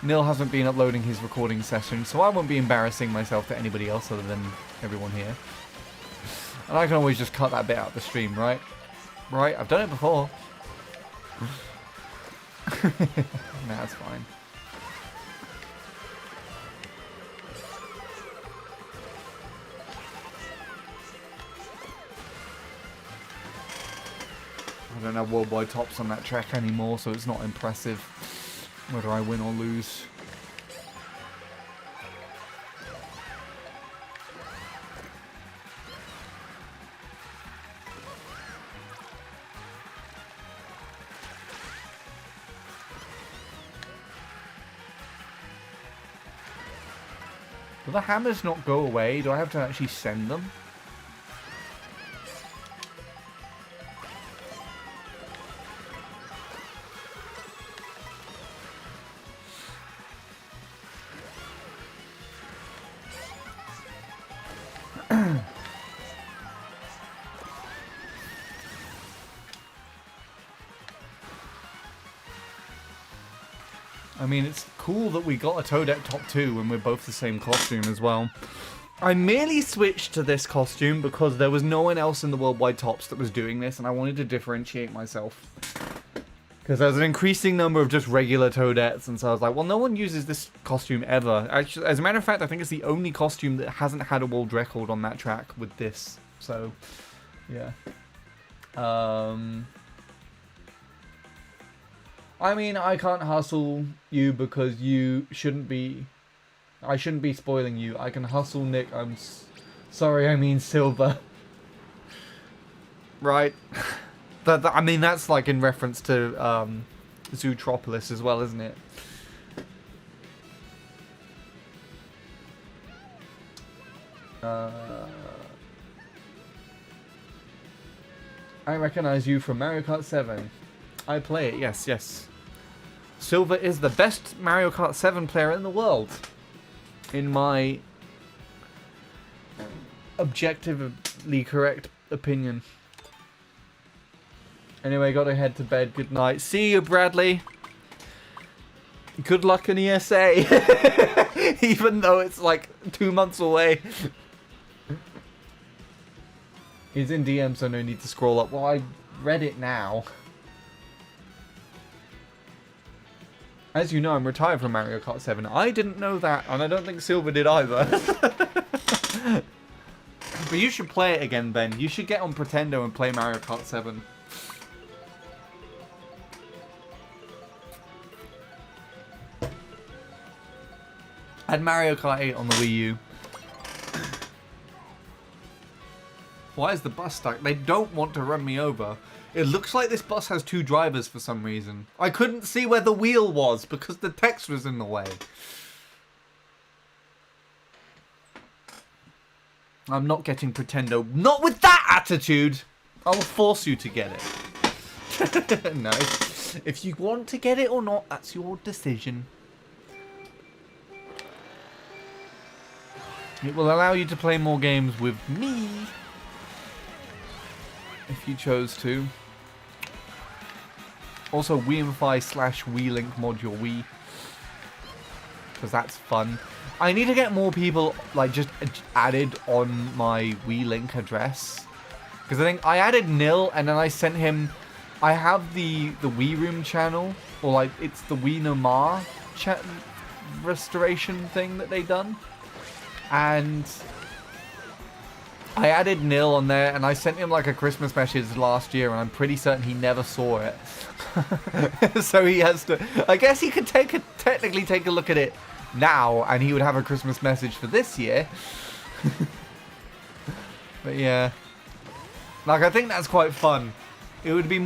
Speaker 1: Neil hasn't been uploading his recording session, so I won't be embarrassing myself to anybody else other than everyone here. And I can always just cut that bit out of the stream, right? Right? I've done it before. Nah, that's fine. I don't have worldwide tops on that track anymore, so it's not impressive whether I win or lose. Do the hammers not go away? Do I have to actually send them? I mean, it's cool that we got a Toadette top 2 when we're both the same costume as well. I merely switched to this costume because there was no one else in the worldwide tops that was doing this, and I wanted to differentiate myself. Because there's an increasing number of just regular Toadettes, and so I was like, well, no one uses this costume ever. Actually, as a matter of fact, I think it's the only costume that hasn't had a world record on that track with this. So, yeah. I mean, I can't hustle you because you shouldn't be... I shouldn't be spoiling you. I can hustle Nick. I'm sorry, I mean Silver. Right. I mean, that's like in reference to Zootropolis as well, isn't it? I recognize you from Mario Kart 7. I play it, yes, yes. Silver is the best Mario Kart 7 player in the world. In my objectively correct opinion. Anyway, gotta head to bed. Good night. See you, Bradley. Good luck in ESA. Even though it's like 2 months away. He's in DM, so no need to scroll up. Well, I read it now. As you know, I'm retired from Mario Kart 7. I didn't know that, and I don't think Silver did either. But you should play it again, Ben. You should get on Pretendo and play Mario Kart 7. I had Mario Kart 8 on the Wii U. Why is the bus stuck? They don't want to run me over. It looks like this bus has 2 drivers for some reason. I couldn't see where the wheel was because the text was in the way. I'm not getting Pretendo. Not with that attitude! I will force you to get it. Nice. If you want to get it or not, that's your decision. It will allow you to play more games with me. If you chose to. Also, WiiU/WiiLink mod your Wii. Because that's fun. I need to get more people, like, just added on my WiiLink address. Because I think I added Nil, and then I sent him... I have the Wii Room channel, or, like, it's the Wii No Ma restoration thing that they done. And I added Nil on there, and I sent him, like, a Christmas message last year, and I'm pretty certain he never saw it. So he has to... I guess he could technically take a look at it now, and he would have a Christmas message for this year. But yeah, like, I think that's quite fun. It would be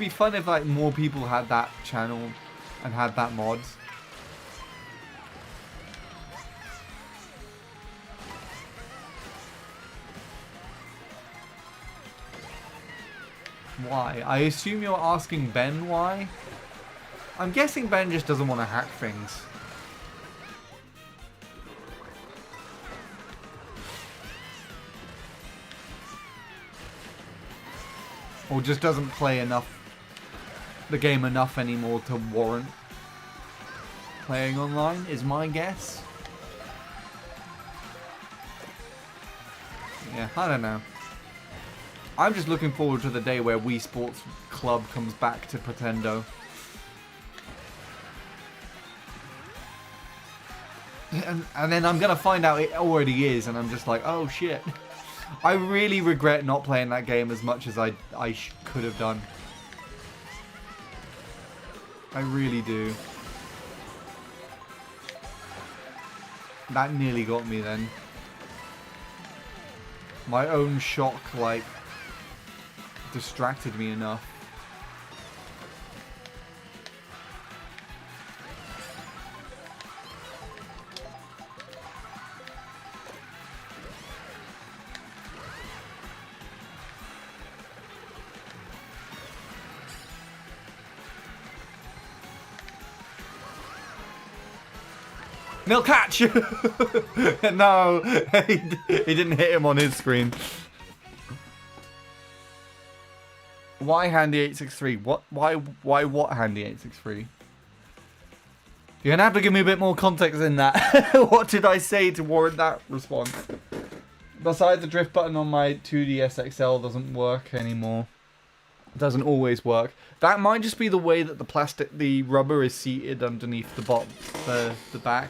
Speaker 1: fun if, like, more people had that channel and had that mod. Why? I assume you're asking Ben why? I'm guessing Ben just doesn't want to hack things. Or just doesn't play the game enough anymore to warrant playing online, is my guess. Yeah, I don't know. I'm just looking forward to the day where Wii Sports Club comes back to Pretendo. And then I'm going to find out it already is, and I'm just like, oh shit. I really regret not playing that game as much as I could have done. I really do. That nearly got me then. My own shock, like, distracted me enough. Nil catch! No, he didn't hit him on his screen. Why Handy 863? What? Why what Handy 863? You're gonna have to give me a bit more context in that. What did I say to warrant that response? Besides, the drift button on my 2DS XL doesn't work anymore. It doesn't always work. That might just be the way that the rubber is seated underneath the back.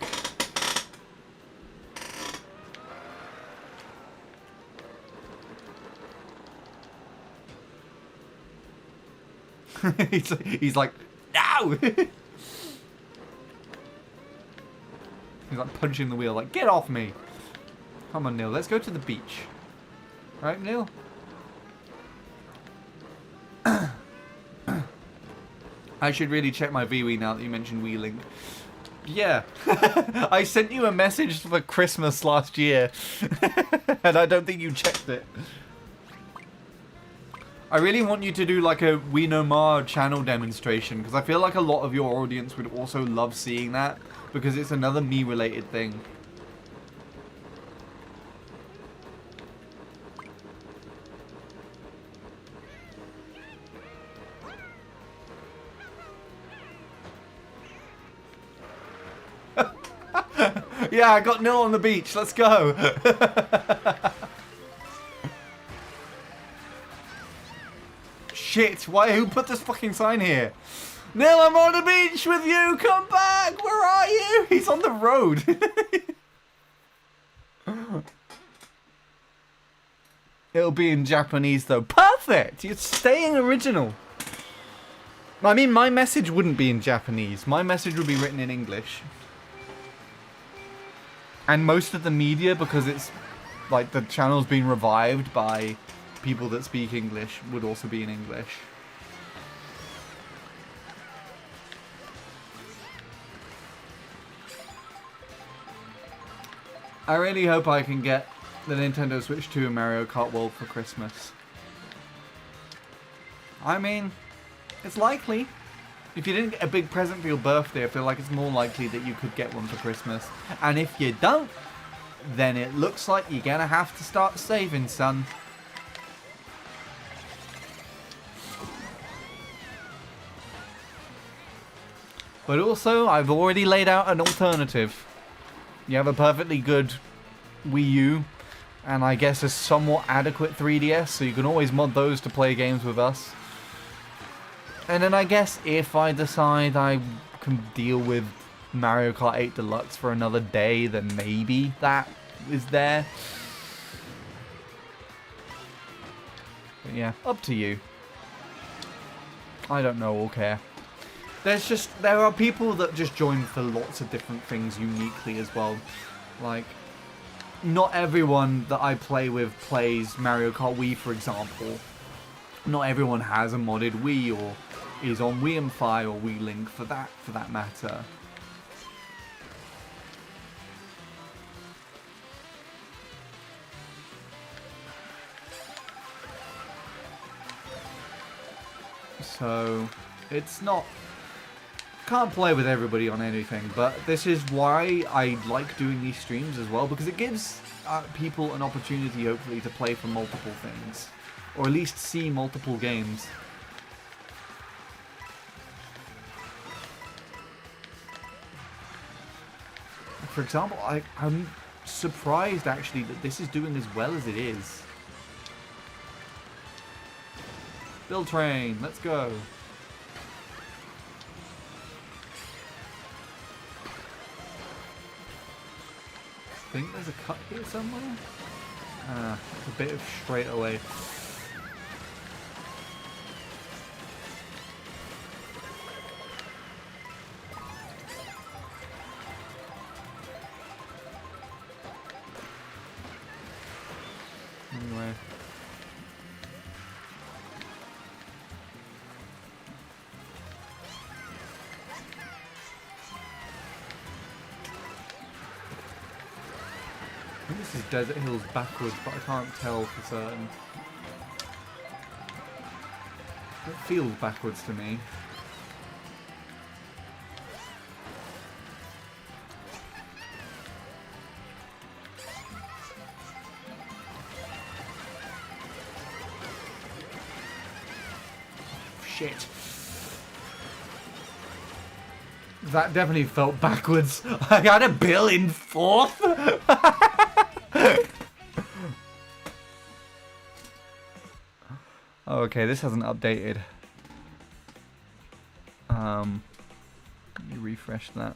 Speaker 1: he's like, no! He's like punching the wheel, like, get off me! Come on, Neil, let's go to the beach. Right, Neil? I should really check my VWii now that you mentioned WiiLink. Yeah. I sent you a message for Christmas last year. And I don't think you checked it. I really want you to do like a Wii No Ma channel demonstration, because I feel like a lot of your audience would also love seeing that, because it's another me-related thing. Yeah, I got nil on the beach. Let's go. Shit, who put this fucking sign here? Nil, I'm on the beach with you. Come back. Where are you? He's on the road. It'll be in Japanese though. Perfect. You're staying original. I mean, my message wouldn't be in Japanese. My message would be written in English. And most of the media, because it's like the channel's been revived by people that speak English, would also be in English. I really hope I can get the Nintendo Switch 2 and Mario Kart World for Christmas. I mean, it's likely. If you didn't get a big present for your birthday, I feel like it's more likely that you could get one for Christmas. And if you don't, then it looks like you're gonna have to start saving, son. But also, I've already laid out an alternative. You have a perfectly good Wii U, and I guess a somewhat adequate 3DS, so you can always mod those to play games with us. And then I guess if I decide I can deal with Mario Kart 8 Deluxe for another day, then maybe that is there. But yeah, up to you. I don't know or care. There are people that just join for lots of different things uniquely as well. Like, not everyone that I play with plays Mario Kart Wii, for example. Not everyone has a modded Wii or is on WiiU or Wii Link for that matter. So, it's not... Can't play with everybody on anything, but this is why I like doing these streams as well, because it gives people an opportunity, hopefully, to play for multiple things. Or at least see multiple games. For example, I'm surprised, actually, that this is doing as well as it is. Build train, let's go. I think there's a cut here somewhere. It's a bit of straight away. Anyway. I think this is Desert Hills backwards, but I can't tell for certain. It feels backwards to me. Shit. That definitely felt backwards. I got a bill in fourth. Okay, this hasn't updated. Let me refresh that.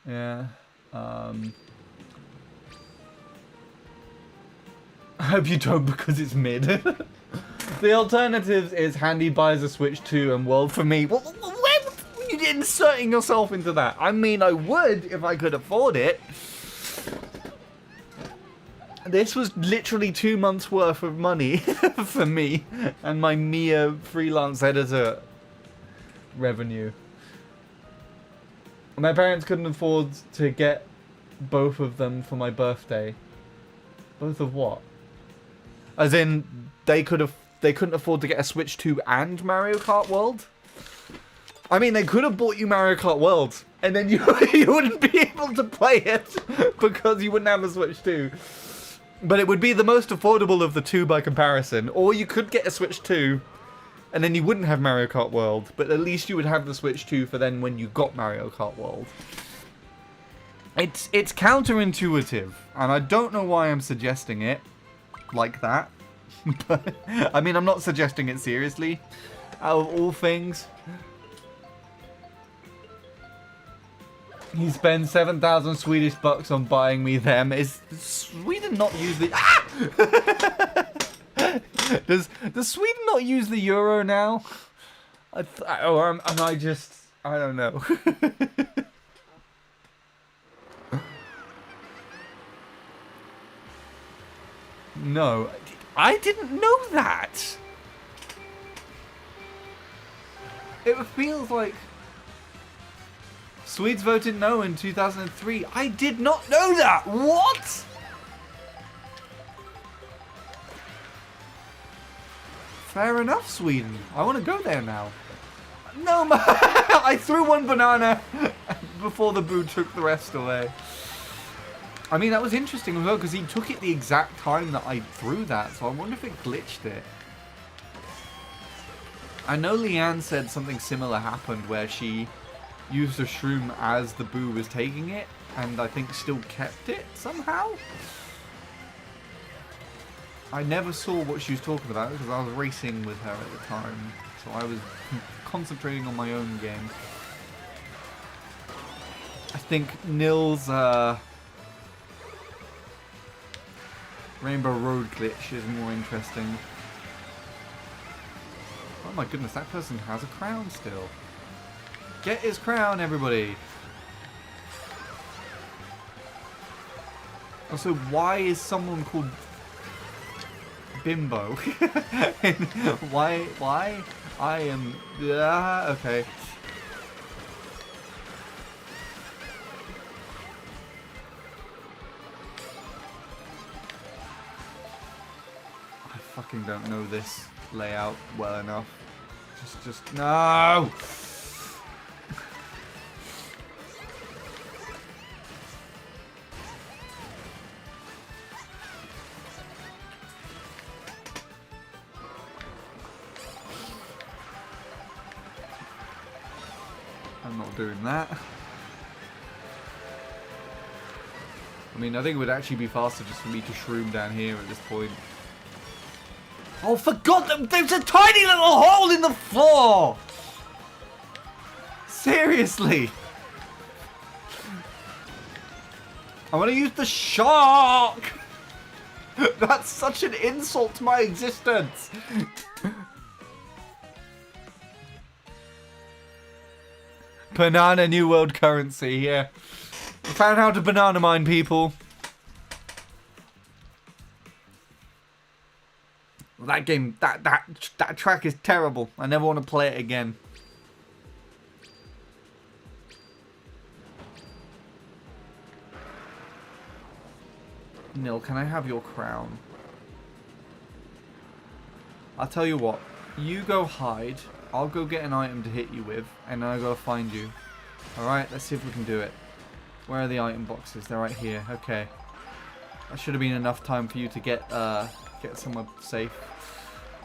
Speaker 1: Yeah. I hope you don't, because it's mid. The alternatives is Handy buys a Switch 2 and World for me. Where are you inserting yourself into that? I mean, I would if I could afford it. This was literally 2 months worth of money for me and my mere freelance editor revenue. My parents couldn't afford to get both of them for my birthday. Both of what? As in, they couldn't afford to get a Switch 2 and Mario Kart World? I mean, they could have bought you Mario Kart World, and then you wouldn't be able to play it because you wouldn't have a Switch 2. But it would be the most affordable of the two by comparison. Or you could get a Switch 2, and then you wouldn't have Mario Kart World, but at least you would have the Switch 2 for then when you got Mario Kart World. It's counterintuitive, and I don't know why I'm suggesting it like that. But, I mean, I'm not suggesting it seriously, out of all things. He spends 7,000 Swedish bucks on buying me them. Is Sweden not use the... Ah! Does Sweden not use the euro now? Or am I just... I don't know. No, I didn't know that. It feels like Swedes voted no in 2003. I did not know that. What? Fair enough, Sweden. I want to go there now. No, I threw one banana before the boo took the rest away. I mean, that was interesting as well, because he took it the exact time that I threw that, so I wonder if it glitched it. I know Leanne said something similar happened where she used a shroom as the boo was taking it, and I think still kept it somehow. I never saw what she was talking about because I was racing with her at the time, so I was concentrating on my own game. I think Nil's Rainbow Road glitch is more interesting. Oh my goodness, that person has a crown still. Get his crown, everybody! Also, why is someone called Bimbo? Why? I am... okay. I fucking don't know this layout well enough. Just... No! I'm not doing that. I mean, I think it would actually be faster just for me to shroom down here at this point. Oh, for God, there's a tiny little hole in the floor! Seriously! I want to use the shark! That's such an insult to my existence! Banana New World currency, yeah. We found how to banana mine, people. That game, that track is terrible. I never want to play it again. Nil, can I have your crown? I'll tell you what. You go hide. I'll go get an item to hit you with, and then I gotta find you. Alright, let's see if we can do it. Where are the item boxes? They're right here. Okay. That should have been enough time for you to get somewhere safe.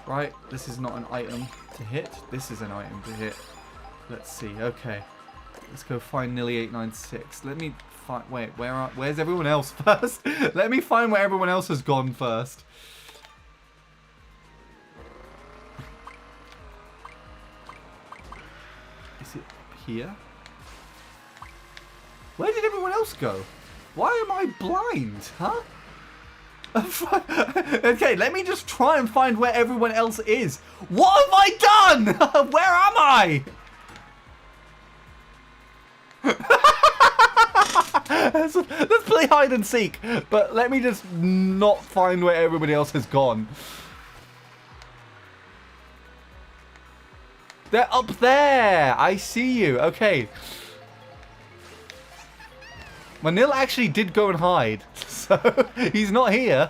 Speaker 1: Right, this is not an item to hit. This is an item to hit. Let's see. Okay. Let's go find Nilly 896. Let me find... Wait, where's everyone else first? Let me find where everyone else has gone first. Is it here? Where did everyone else go? Why am I blind? Huh? Okay, let me just try and find where everyone else is. What have I done? Where am I? Let's play hide and seek. But let me just not find where everybody else has gone. They're up there. I see you. Okay. Manil actually did go and hide, so he's not here.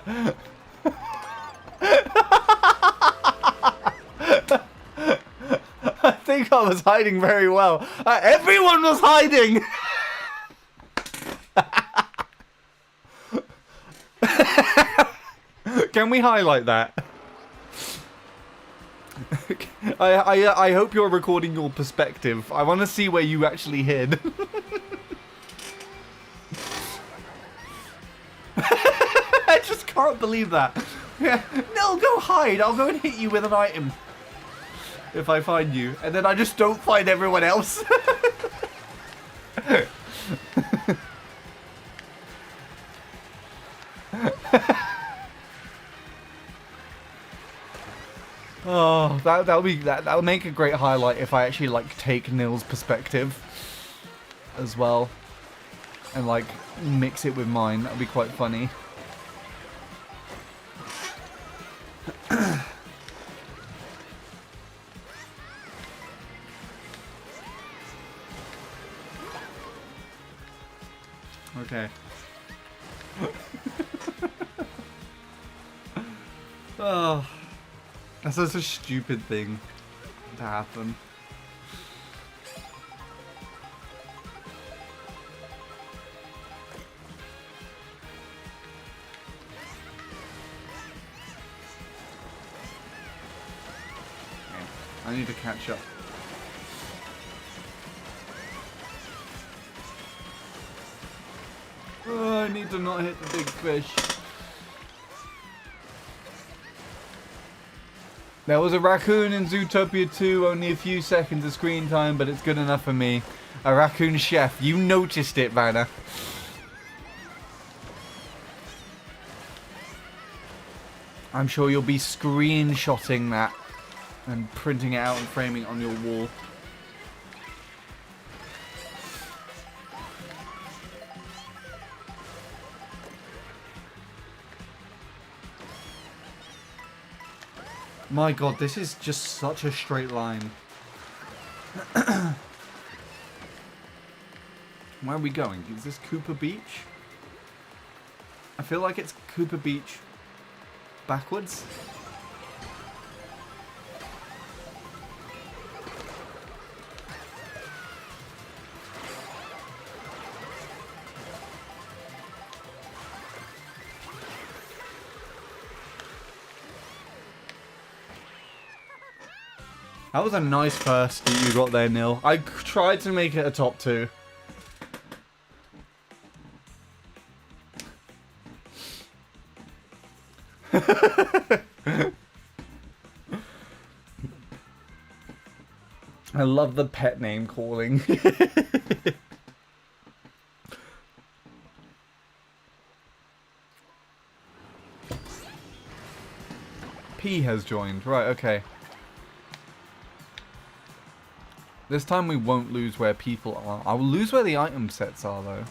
Speaker 1: I think I was hiding very well. Everyone was hiding! Can we highlight that? I hope you're recording your perspective. I want to see where you actually hid. I just can't believe that. Yeah. No, go hide. I'll go and hit you with an item. If I find you. And then I just don't find everyone else. Oh, that'll make a great highlight if I actually like take Nil's perspective as well. And like mix it with mine. That'd be quite funny. Okay. Oh, that's such a stupid thing to happen. I need to catch up. Oh, I need to not hit the big fish. There was a raccoon in Zootopia 2, only a few seconds of screen time, but it's good enough for me. A raccoon chef. You noticed it, Vanna. I'm sure you'll be screenshotting that and printing it out and framing it on your wall. My god, this is just such a straight line. Where are we going? Is this Cooper Beach? I feel like it's Cooper Beach backwards. That was a nice first that you got there, Nil. I tried to make it a top 2. I love the pet name calling. P has joined. Right, okay. This time we won't lose where people are. I will lose where the item sets are, though.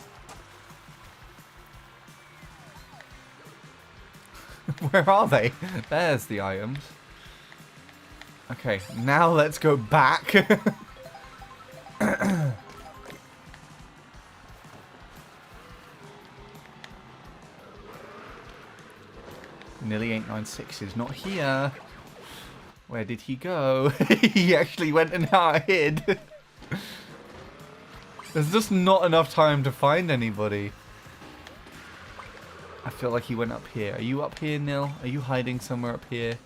Speaker 1: Where are they? There's the items. Okay, now let's go back. Nearly 896 is not here. Where did he go? He actually went and hid. There's just not enough time to find anybody. I feel like he went up here. Are you up here, Nil? Are you hiding somewhere up here?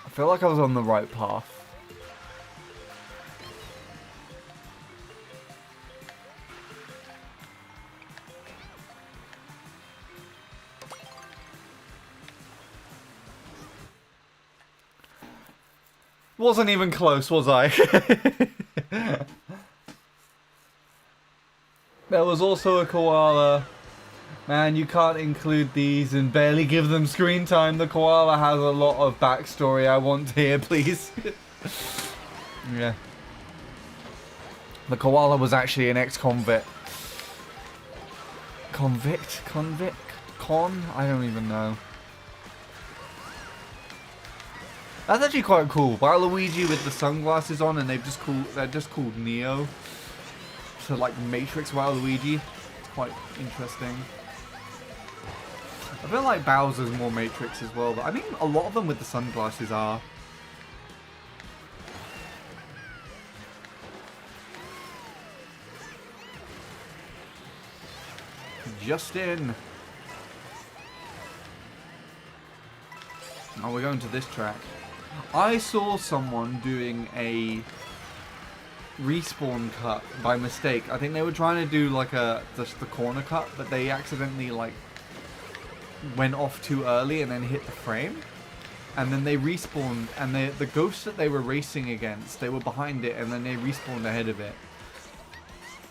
Speaker 1: I feel like I was on the right path. Wasn't even close, was I? There was also a koala. Man, you can't include these and barely give them screen time. The koala has a lot of backstory I want to hear, please. Yeah. The koala was actually an ex-convict. Convict? Con? I don't even know. That's actually quite cool. Waluigi with the sunglasses on, and they're just called Neo. So like Matrix Waluigi. It's quite interesting. I feel like Bowser's more Matrix as well, but I mean a lot of them with the sunglasses are. Justin! Oh, we're going to this track. I saw someone doing a respawn cut by mistake. I think they were trying to do like just the corner cut, but they accidentally like went off too early and then hit the frame. And then they respawned, and the ghost that they were racing against, they were behind it, and then they respawned ahead of it.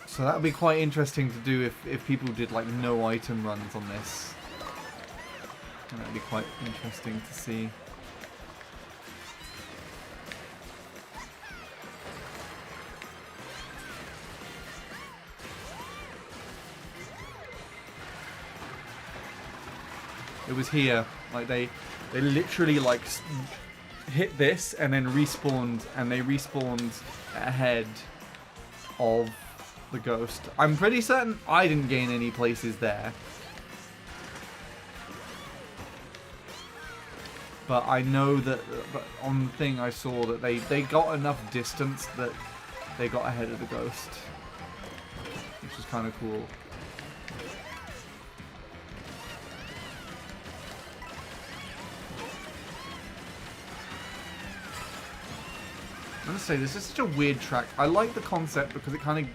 Speaker 1: So that would be quite interesting to do if people did like no item runs on this. And that would be quite interesting to see. It was here. Like they literally like hit this and then respawned, and they respawned ahead of the ghost. I'm pretty certain I didn't gain any places there. But I know that on the thing I saw that they got enough distance that they got ahead of the ghost. Which is kind of cool. I'm gonna say, this is such a weird track. I like the concept because it kind of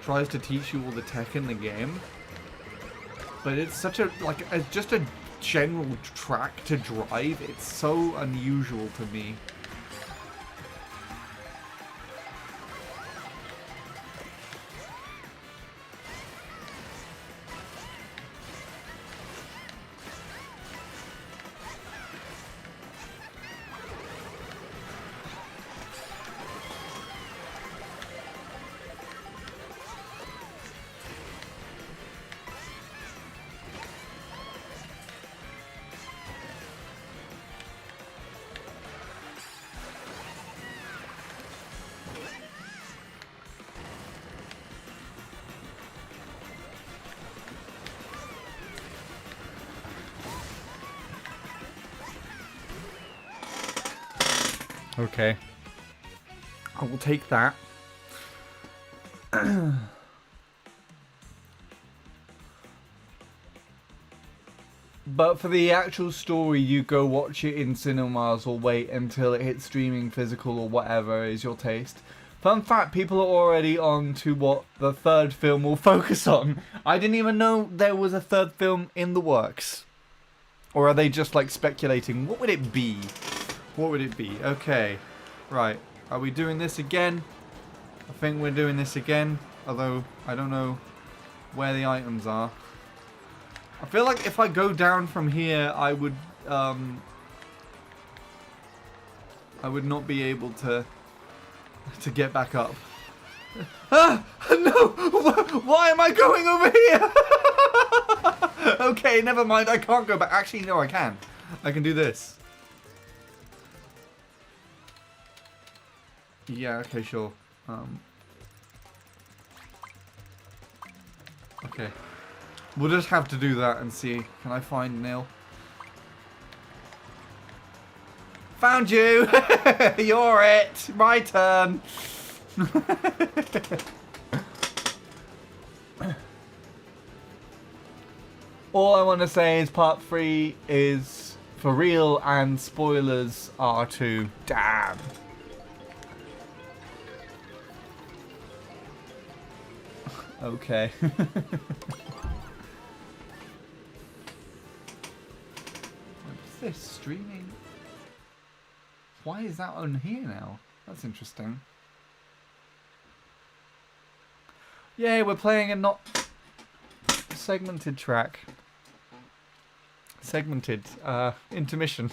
Speaker 1: tries to teach you all the tech in the game. But it's such a, like, just a general track to drive. It's so unusual to me. Okay. I will take that. But for the actual story, you go watch it in cinemas or wait until it hits streaming physical or whatever is your taste. Fun fact, people are already on to what the third film will focus on. I didn't even know there was a third film in the works. Or are they just like speculating? What would it be? What would it be? Okay. Right. Are we doing this again? I think we're doing this again. Although, I don't know where the items are. I feel like if I go down from here, I would not be able to get back up. Ah! No! Why am I going over here? Okay, never mind. I can't go back. Actually, no, I can. I can do this. Yeah, okay, sure. Okay. We'll just have to do that and see. Can I find Neil? Found you! You're it! My turn! All I want to say is part 3 is for real and spoilers are too. Damn. Okay. What is this? Streaming? Why is that on here now? That's interesting. Yay, we're playing a not segmented track. Segmented. Intermission.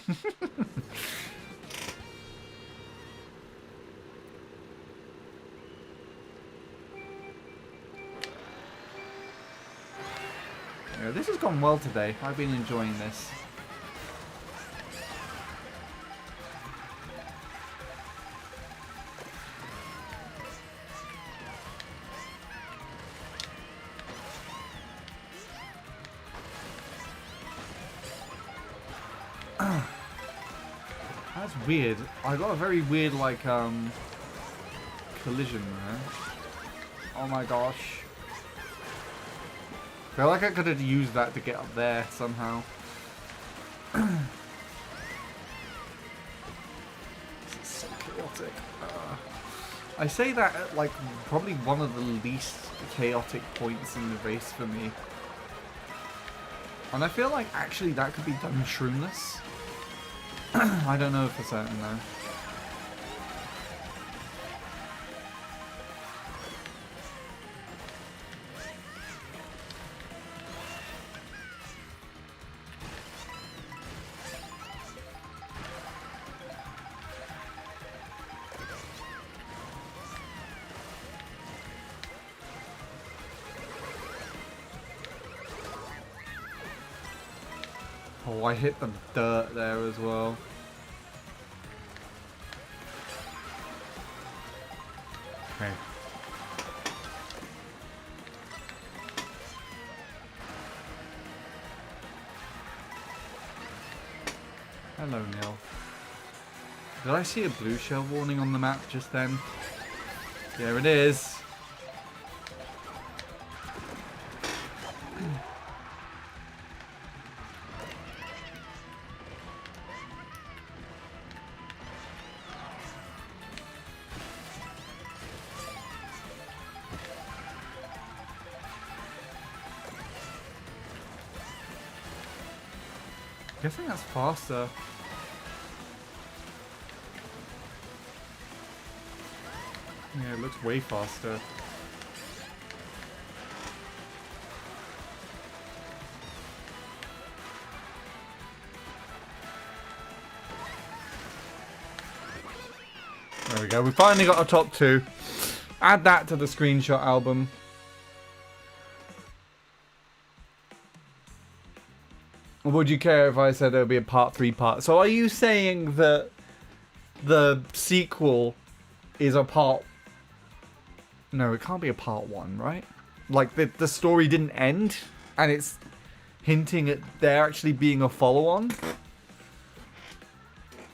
Speaker 1: Yeah, this has gone well today. I've been enjoying this. That's weird. I got a very weird, like, collision there. Oh my gosh. I feel like I could have used that to get up there somehow. This is so chaotic. I say that at, like, probably one of the least chaotic points in the race for me. And I feel like actually that could be done shroomless. I don't know for certain though. Oh, I hit the dirt there as well. Okay. Hello, Nil. Did I see a blue shell warning on the map just then? There it is. I'm guessing that's faster. Yeah, it looks way faster. There we go. We finally got our top 2. Add that to the screenshot album. Would you care if I said there would be a part 3 part? So are you saying that the sequel is a part... No, it can't be a part 1, right? Like, the story didn't end, and it's hinting at there actually being a follow-on?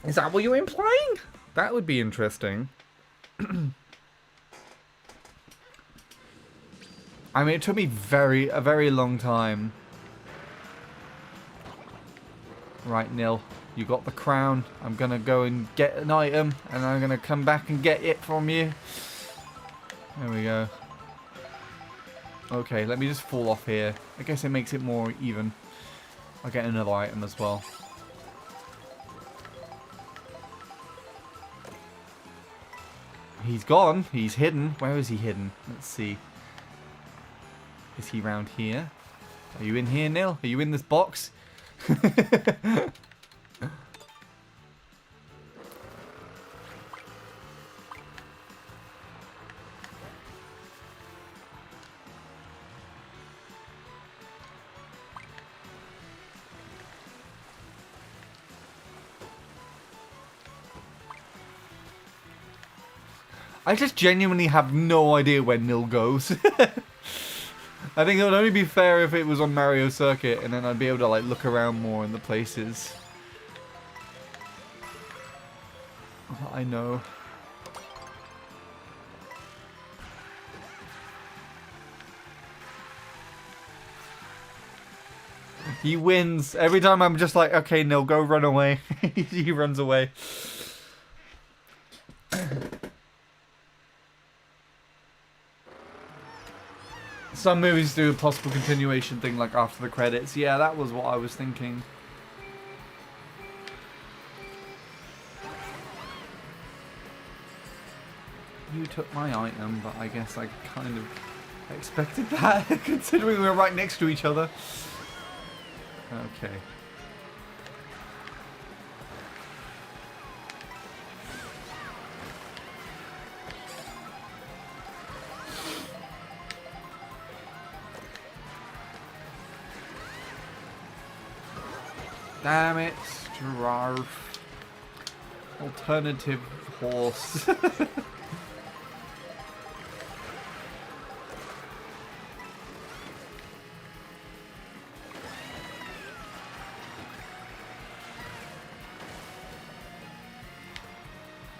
Speaker 1: Is that what you're implying? That would be interesting. I mean, it took me a very long time. Right, Nil. You got the crown. I'm gonna go and get an item, and I'm gonna come back and get it from you. There we go. Okay, let me just fall off here. I guess it makes it more even. I'll get another item as well. He's gone. He's hidden. Where is he hidden? Let's see. Is he round here? Are you in here, Nil? Are you in this box? I just genuinely have no idea where Nil goes. I think it would only be fair if it was on Mario Circuit, and then I'd be able to like look around more in the places. I know. He wins. Every time I'm just like, okay, Nil, go run away. He runs away. Some movies do a possible continuation thing like after the credits. Yeah, that was what I was thinking. You took my item, but I guess I kind of expected that, considering we were right next to each other. Okay. Damn it, giraffe. Alternative horse.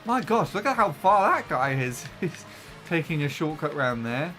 Speaker 1: My gosh, look at how far that guy is. He's taking a shortcut round there.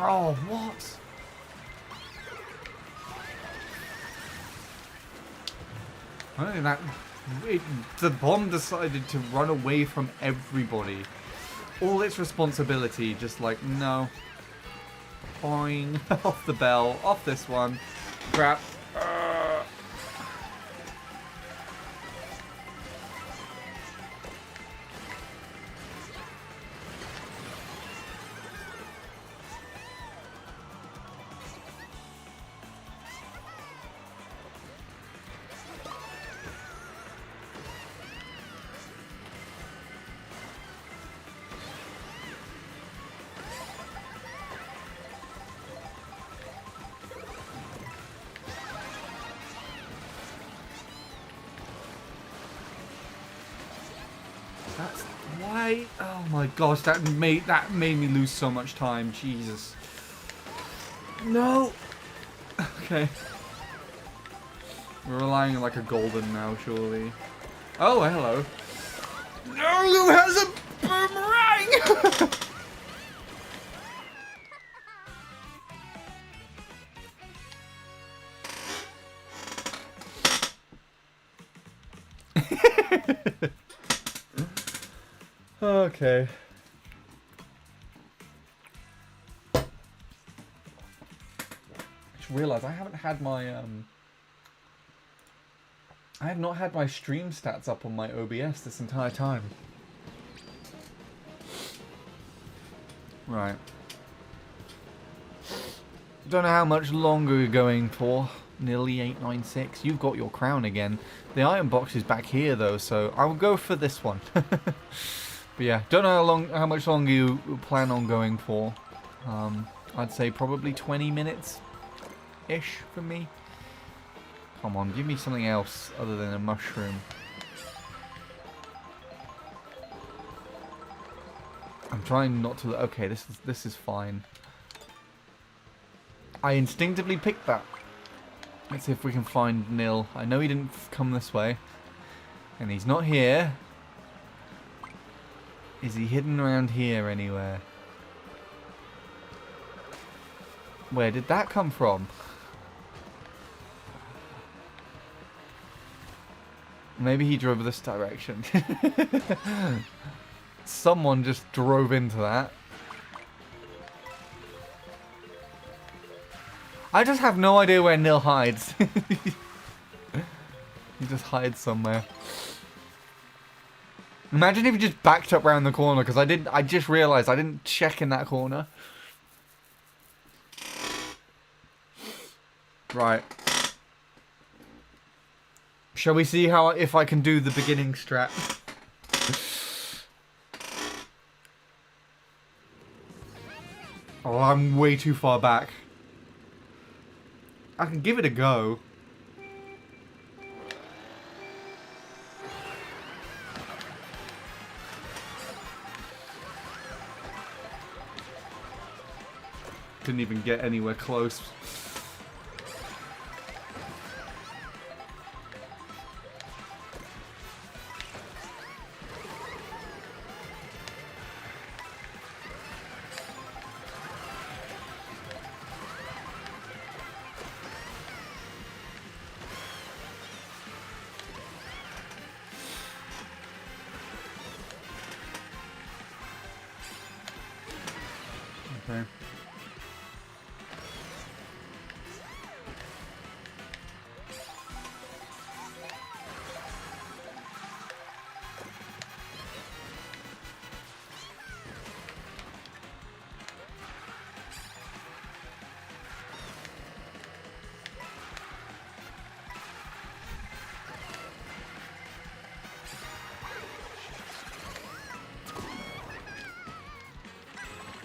Speaker 1: Oh, what? I don't think that... the bomb decided to run away from everybody. All its responsibility, just like, no. Boing. Off the bell. Off this one. Crap. That's why. Oh my gosh, that made me lose so much time. Jesus. No. Okay. We're relying on like a golden now, surely. Oh, hello. No, who has a boomerang? Okay. I just realised I haven't had my I have not had my stream stats up on my OBS this entire time. Right. Don't know how much longer we're going for. Nearly 896. You've got your crown again. The iron box is back here though, so I will go for this one. But yeah, don't know how much longer you plan on going for. I'd say probably 20 minutes-ish for me. Come on, give me something else other than a mushroom. I'm trying not to... Okay, this is fine. I instinctively picked that. Let's see if we can find Nil. I know he didn't come this way. And he's not here. Is he hidden around here anywhere? Where did that come from? Maybe he drove this direction. Someone just drove into that. I just have no idea where Nil hides. He just hides somewhere. Imagine if he just backed up around the corner, because I just realised I didn't check in that corner. Right. Shall we see if I can do the beginning strat? Oh, I'm way too far back. I can give it a go. Didn't even get anywhere close. Okay.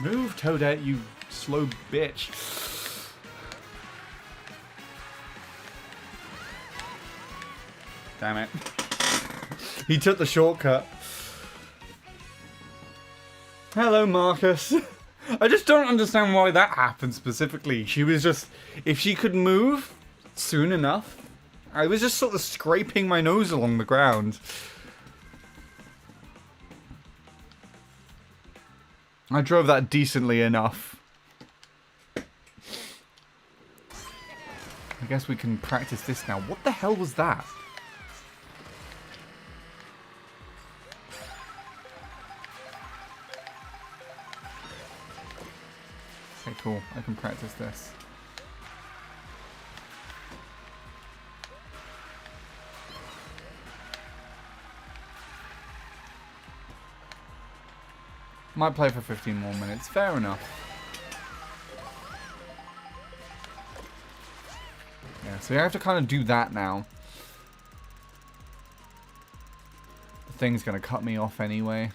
Speaker 1: Move, Toadette, you slow bitch. Damn it. He took the shortcut. Hello, Marcus. I just don't understand why that happened specifically. She was just... If she could move soon enough... I was just sort of scraping my nose along the ground. I drove that decently enough. guess we can practice this now. What the hell was that? Okay, cool. I can practice this. Might play for 15 more minutes. Fair enough. Yeah, so you have to kind of do that now. The thing's going to cut me off anyway.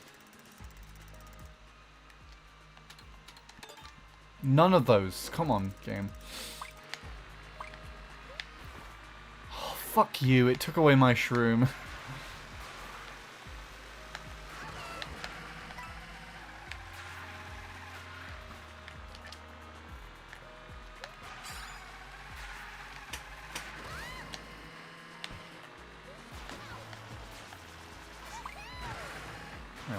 Speaker 1: None of those. Come on, game. Oh, fuck you. It took away my shroom.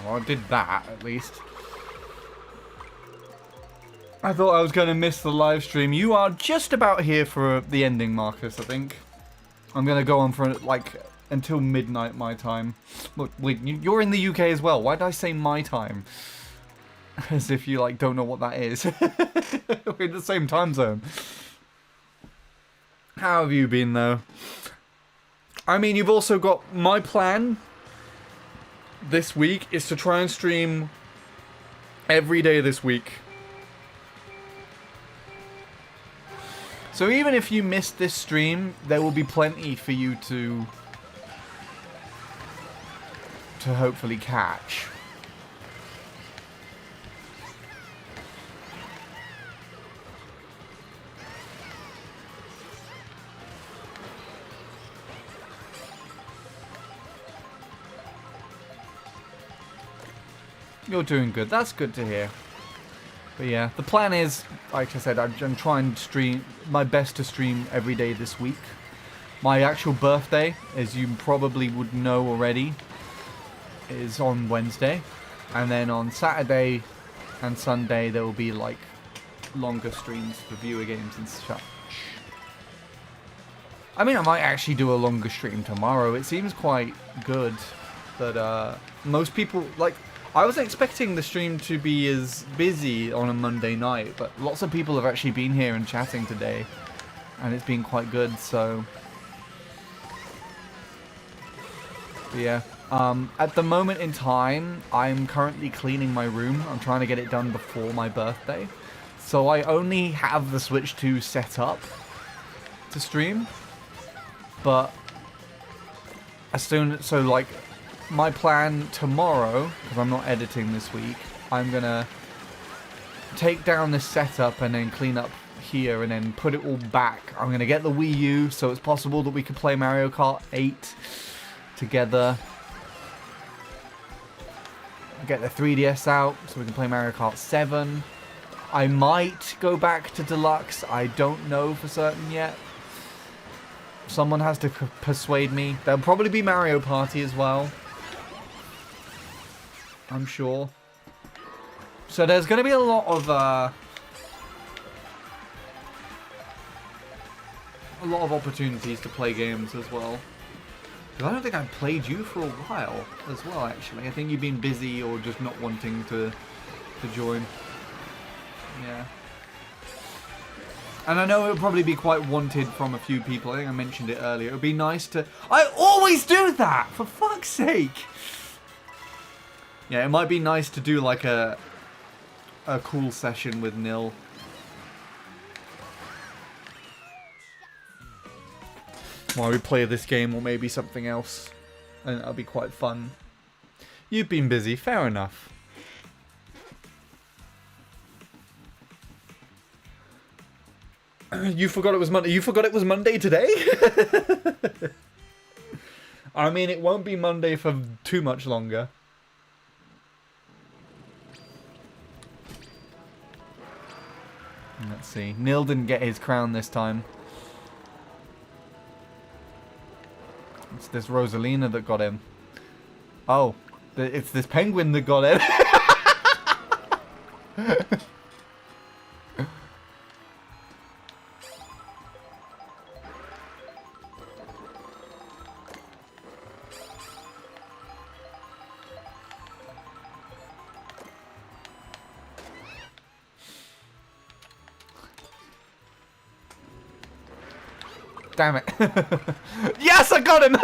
Speaker 1: Well, I did that, at least. I thought I was going to miss the live stream. You are just about here for the ending, Marcus, I think. I'm going to go on for, like, until midnight my time. Look, wait, you're in the UK as well. Why did I say my time? As if you, like, don't know what that is. We're in the same time zone. How have you been, though? I mean, you've also got my plan this week is to try and stream every day this week. So even if you missed this stream, there will be plenty for you to hopefully catch. You're doing good. That's good to hear. But yeah, the plan is, like I said, I'm trying to stream my best to stream every day this week. My actual birthday, as you probably would know already, is on Wednesday. And then on Saturday and Sunday, there will be like longer streams for viewer games and such. I mean, I might actually do a longer stream tomorrow. It seems quite good. But most people, like, I wasn't expecting the stream to be as busy on a Monday night, but lots of people have actually been here and chatting today, and it's been quite good, so... But yeah, at the moment in time, I'm currently cleaning my room. I'm trying to get it done before my birthday, so I only have the Switch 2 set up to stream, but as soon, so like, my plan tomorrow, because I'm not editing this week, I'm gonna take down this setup and then clean up here and then put it all back. I'm gonna get the Wii U, so it's possible that we could play Mario Kart 8 together. Get the 3DS out so we can play Mario Kart 7. I might go back to Deluxe. I don't know for certain yet. Someone has to persuade me. There'll probably be Mario Party as well, I'm sure. So there's going to be a lot of opportunities to play games as well. Because I don't think I've played you for a while as well, actually. I think you've been busy or just not wanting to join. Yeah. And I know it would probably be quite wanted from a few people. I think I mentioned it earlier. It would be nice to... I always do that! For fuck's sake! Yeah, it might be nice to do like a cool session with Nil. While we play this game or maybe something else. And that'll be quite fun. You've been busy, fair enough. You forgot it was Monday. You forgot it was Monday today? I mean, it won't be Monday for too much longer. Let's see. Nil didn't get his crown this time. It's this Rosalina that got him. Oh, it's this penguin that got him. Damn it. Yes, I got him!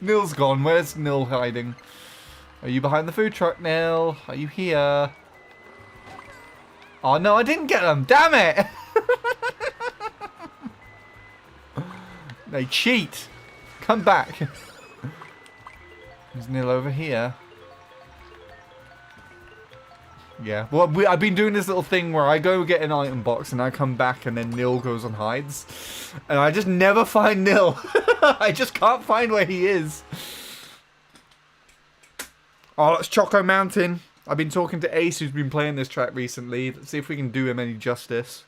Speaker 1: Nil's gone. Where's Nil hiding? Are you behind the food truck, Nil? Are you here? Oh, no, I didn't get them. Damn it! They cheat. Come back. Is Nil over here? Yeah. Well, I've been doing this little thing where I go get an item box and I come back and then Nil goes and hides. And I just never find Nil. I just can't find where he is. Oh, that's Choco Mountain. I've been talking to Ace, who's been playing this track recently. Let's see if we can do him any justice.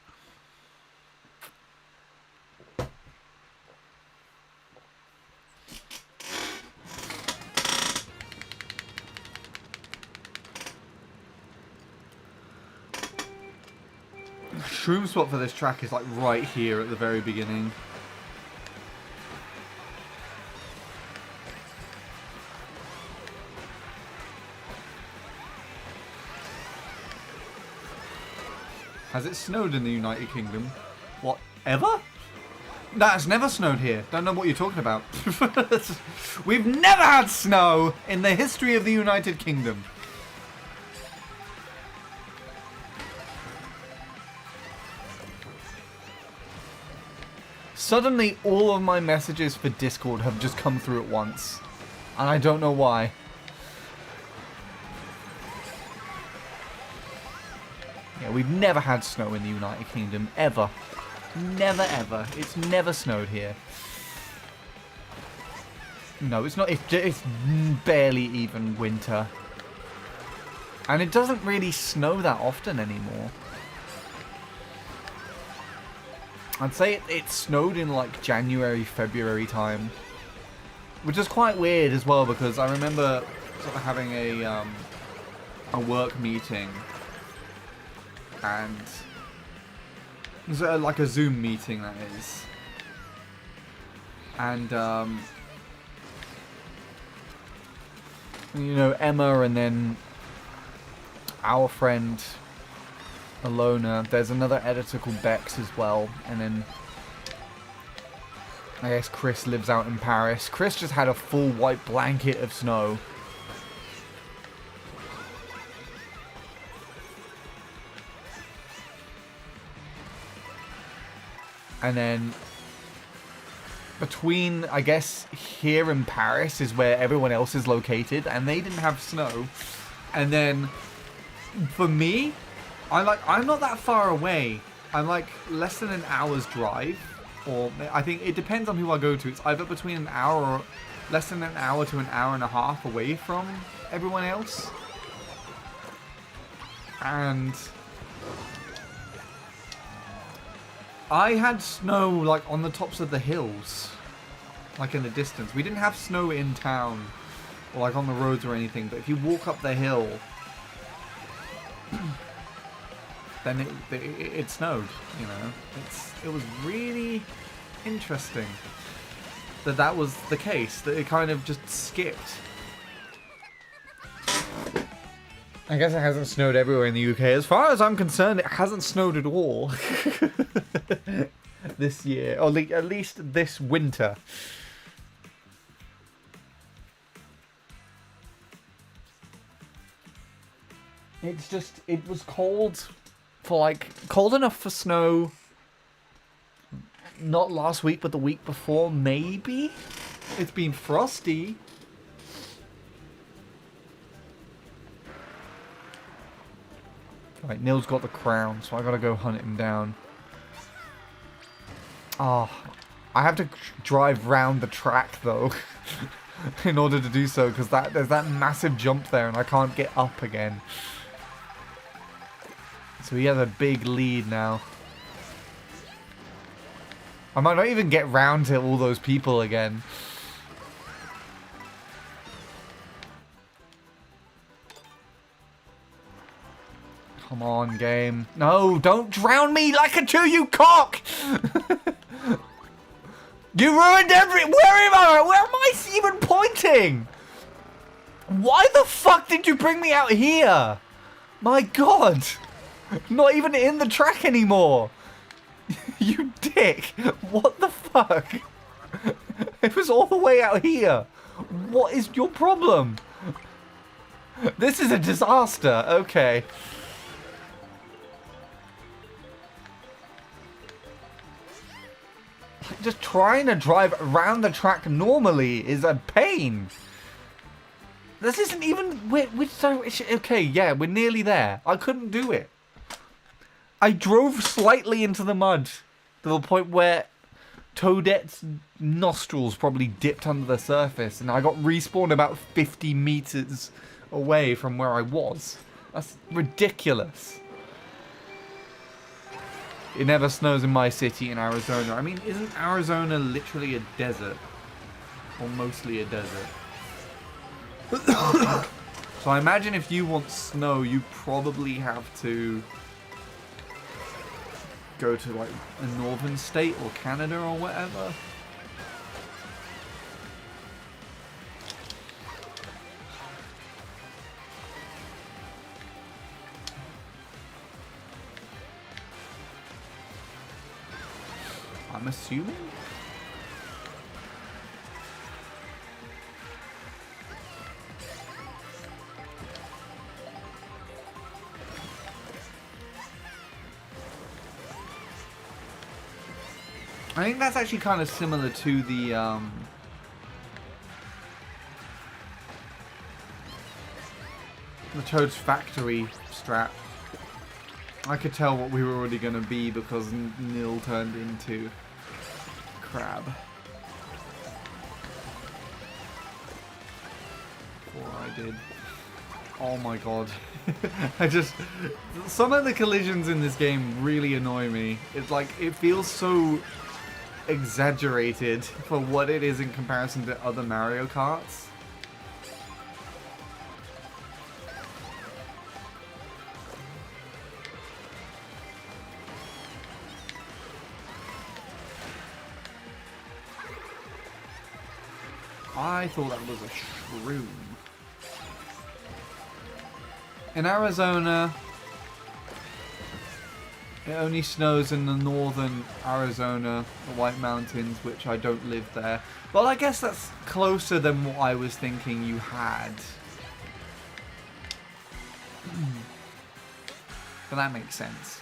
Speaker 1: Shroom spot for this track is like right here at the very beginning. Has it snowed in the United Kingdom? What, ever? That's never snowed here. Don't know what you're talking about. We've never had snow in the history of the United Kingdom. Suddenly, all of my messages for Discord have just come through at once. And I don't know why. Yeah, we've never had snow in the United Kingdom, ever. Never, ever. It's never snowed here. No, it's not. It's barely even winter. And it doesn't really snow that often anymore. I'd say it snowed in like January, February time. Which is quite weird as well, because I remember sort of having a work meeting. And it was like a Zoom meeting, that is. And, you know, Emma and then our friend Alona. There's another editor called Bex as well. And then I guess Chris lives out in Paris. Chris just had a full white blanket of snow. And then between, I guess, here and Paris is where everyone else is located, and they didn't have snow. And then for me, I'm not that far away. I'm like less than an hour's drive, or I think it depends on who I go to. It's either between an hour or less than an hour to an hour and a half away from everyone else. And I had snow like on the tops of the hills, like in the distance. We didn't have snow in town or like on the roads or anything, but if you walk up the hill, then it snowed, you know. It was really interesting that was the case, that it kind of just skipped. I guess it hasn't snowed everywhere in the UK. As far as I'm concerned, it hasn't snowed at all this year, or at least this winter. It's just, it was cold for like, cold enough for snow, not last week, but the week before, maybe? It's been frosty. Right, Nil's got the crown, so I gotta go hunt him down. Oh, I have to drive round the track though, in order to do so, because there's that massive jump there, and I can't get up again. So he has a big lead now. I might not even get round to all those people again. Come on, game. No, don't drown me like a two, you cock! You ruined Where am I? Where am I even pointing? Why the fuck did you bring me out here? My god! Not even in the track anymore! You dick! What the fuck? It was all the way out here! What is your problem? This is a disaster! Okay. Just trying to drive around the track normally is a pain. This isn't even... Which direction? Okay, yeah, we're nearly there. I couldn't do it. I drove slightly into the mud to the point where Toadette's nostrils probably dipped under the surface, and I got respawned about 50 meters away from where I was. That's ridiculous. It never snows in my city in Arizona. I mean, isn't Arizona literally a desert? Or mostly a desert? So I imagine if you want snow, you probably have to go to like a northern state or Canada or whatever. I'm assuming? I think that's actually kind of similar to the Toad's Factory strat. I could tell what we were already going to be because Nil turned into Crab. Before I did. Oh my god. Some of the collisions in this game really annoy me. It's like, it feels so exaggerated for what it is in comparison to other Mario Karts. I thought that was a shroom. In Arizona, it only snows in the northern Arizona, the White Mountains, which I don't live there. Well, I guess that's closer than what I was thinking you had. But that makes sense.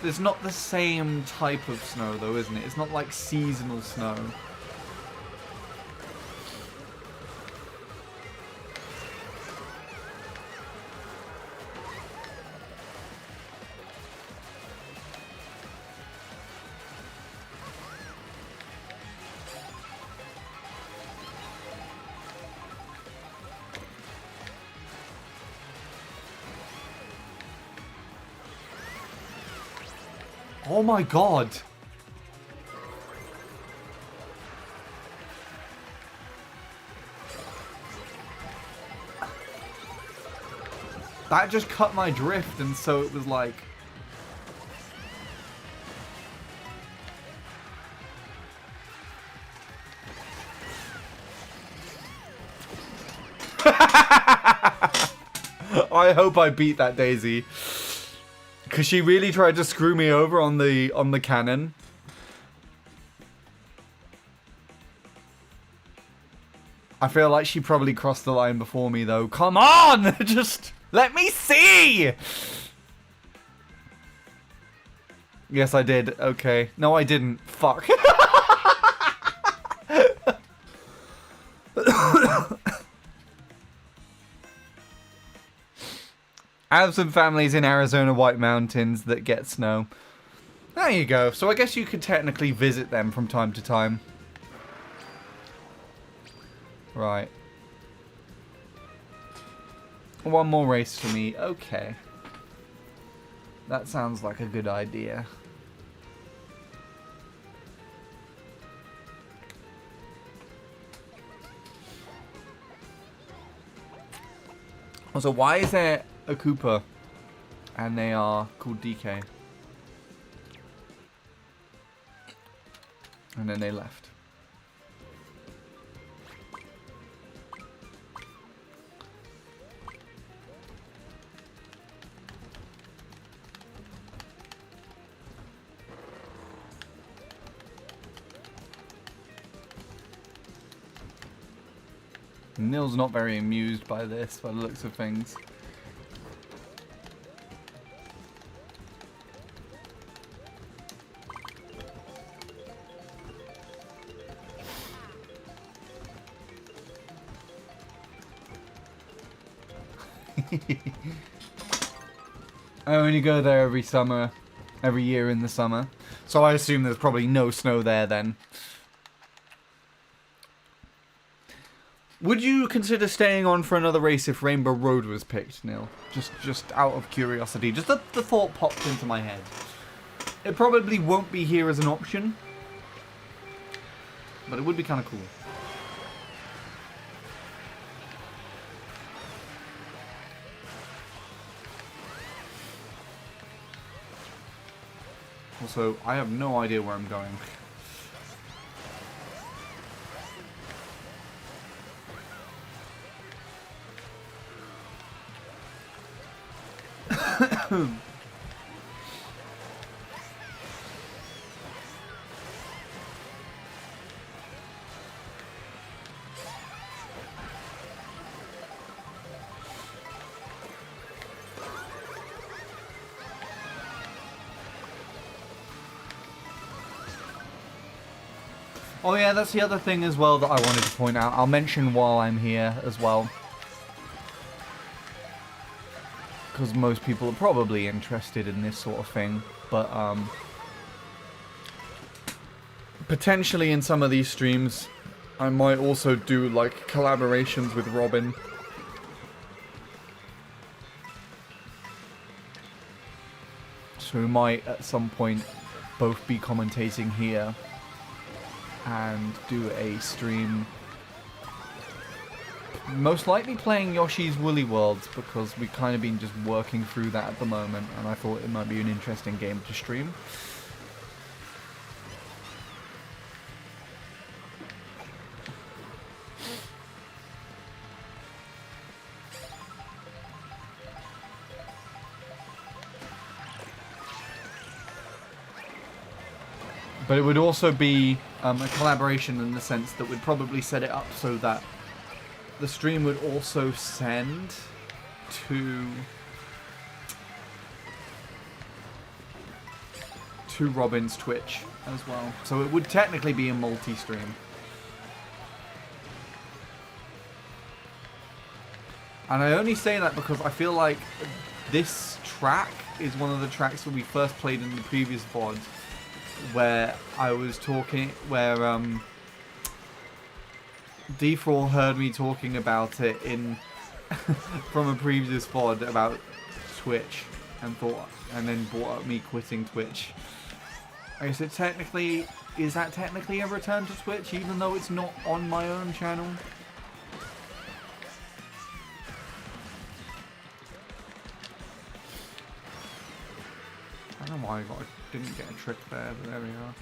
Speaker 1: It's not the same type of snow though, isn't it? It's not like seasonal snow. Oh my god! That just cut my drift, and so it was like... I hope I beat that Daisy. Because she really tried to screw me over on the cannon. I feel like she probably crossed the line before me though. Come on! Just let me see! Yes, I did. Okay. No, I didn't. Fuck. I have some families in Arizona White Mountains that get snow. There you go. So I guess you could technically visit them from time to time. Right. One more race for me. Okay. That sounds like a good idea. Also, why is there a Koopa and they are called DK? And then they left. Neil's not very amused by this, by the looks of things. I only go there every summer, every year in the summer. So I assume there's probably no snow there then. Would you consider staying on for another race if Rainbow Road was picked, Neil? Just out of curiosity. Just the thought popped into my head. It probably won't be here as an option, but it would be kind of cool. Also, I have no idea where I'm going. Oh yeah, that's the other thing as well that I wanted to point out. I'll mention while I'm here as well. Because most people are probably interested in this sort of thing. But, potentially in some of these streams, I might also do, like, collaborations with Robin. So we might, at some point, both be commentating here. And do a stream, most likely playing Yoshi's Woolly Worlds, because we've kind of been just working through that at the moment, and I thought it might be an interesting game to stream. But it would also be a collaboration in the sense that we'd probably set it up so that the stream would also send to Robin's Twitch as well. So it would technically be a multi-stream. And I only say that because I feel like this track is one of the tracks that we first played in the previous VOD, where I was talking, where D4 heard me talking about it in from a previous VOD about Twitch, and then brought up me quitting Twitch. I guess is that technically a return to Twitch, even though it's not on my own channel? I don't know why I didn't get a trick there, but there we are.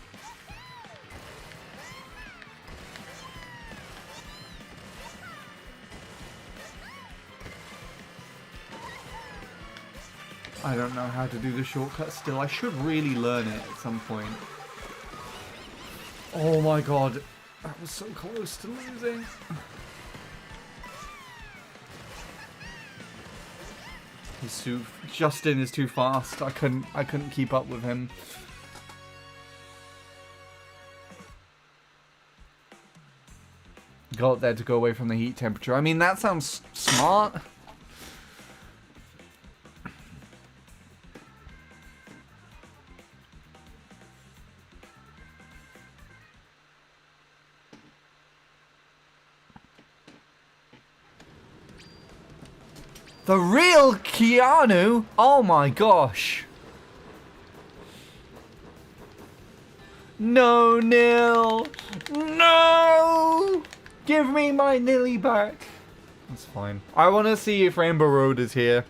Speaker 1: I don't know how to do the shortcut still. I should really learn it at some point. Oh my god. That was so close to losing. Justin is too fast. I couldn't keep up with him. Got there to go away from the heat temperature. I mean, that sounds smart. The real Keanu? Oh my gosh. No, Nil. No! Give me my Nilly back. That's fine. I want to see if Rainbow Road is here.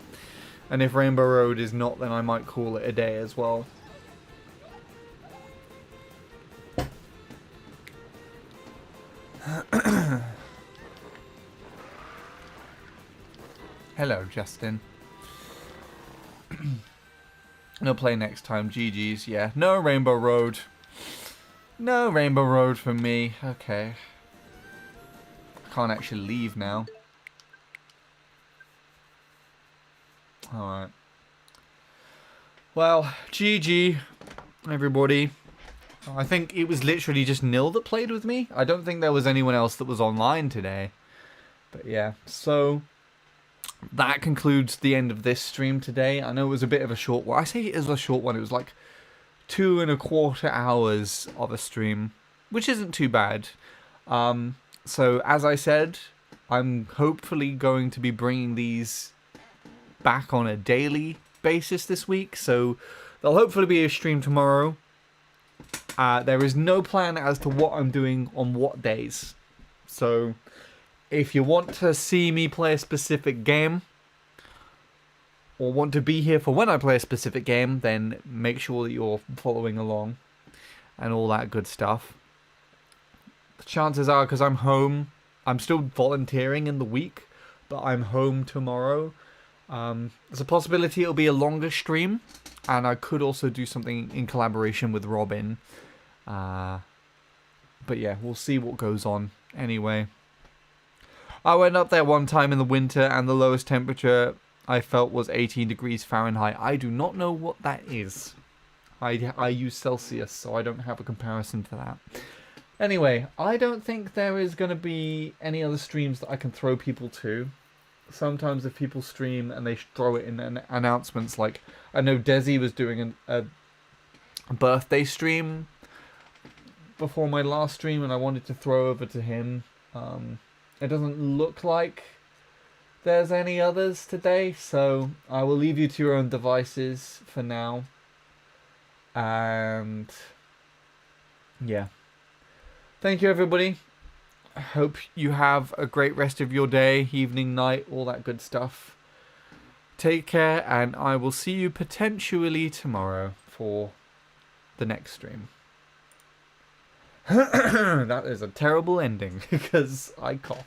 Speaker 1: And if Rainbow Road is not, then I might call it a day as well. Hello, Justin. No play next time. GG's, yeah. No Rainbow Road. No Rainbow Road for me. Okay. Can't actually leave now. Alright. Well, GG, everybody. I think it was literally just Nil that played with me. I don't think there was anyone else that was online today. But yeah, so that concludes the end of this stream today. I know it was a bit of a short one. I say it was a short one. It was like 2.25 hours of a stream, which isn't too bad. So as I said, I'm hopefully going to be bringing these back on a daily basis this week. So there'll hopefully be a stream tomorrow. There is no plan as to what I'm doing on what days. So if you want to see me play a specific game, or want to be here for when I play a specific game, then make sure that you're following along and all that good stuff. The chances are, because I'm home, I'm still volunteering in the week, but I'm home tomorrow. There's a possibility it'll be a longer stream, and I could also do something in collaboration with Robin. But yeah, we'll see what goes on. Anyway, I went up there one time in the winter, and the lowest temperature I felt was 18 degrees Fahrenheit. I do not know what that is. I use Celsius, so I don't have a comparison to that. Anyway, I don't think there is going to be any other streams that I can throw people to. Sometimes if people stream and they throw it in announcements, like I know Desi was doing a birthday stream before my last stream, and I wanted to throw over to him. It doesn't look like there's any others today, so I will leave you to your own devices for now. And yeah, thank you everybody. I hope you have a great rest of your day, evening, night, all that good stuff. Take care, and I will see you potentially tomorrow for the next stream. That is a terrible ending because I coughed.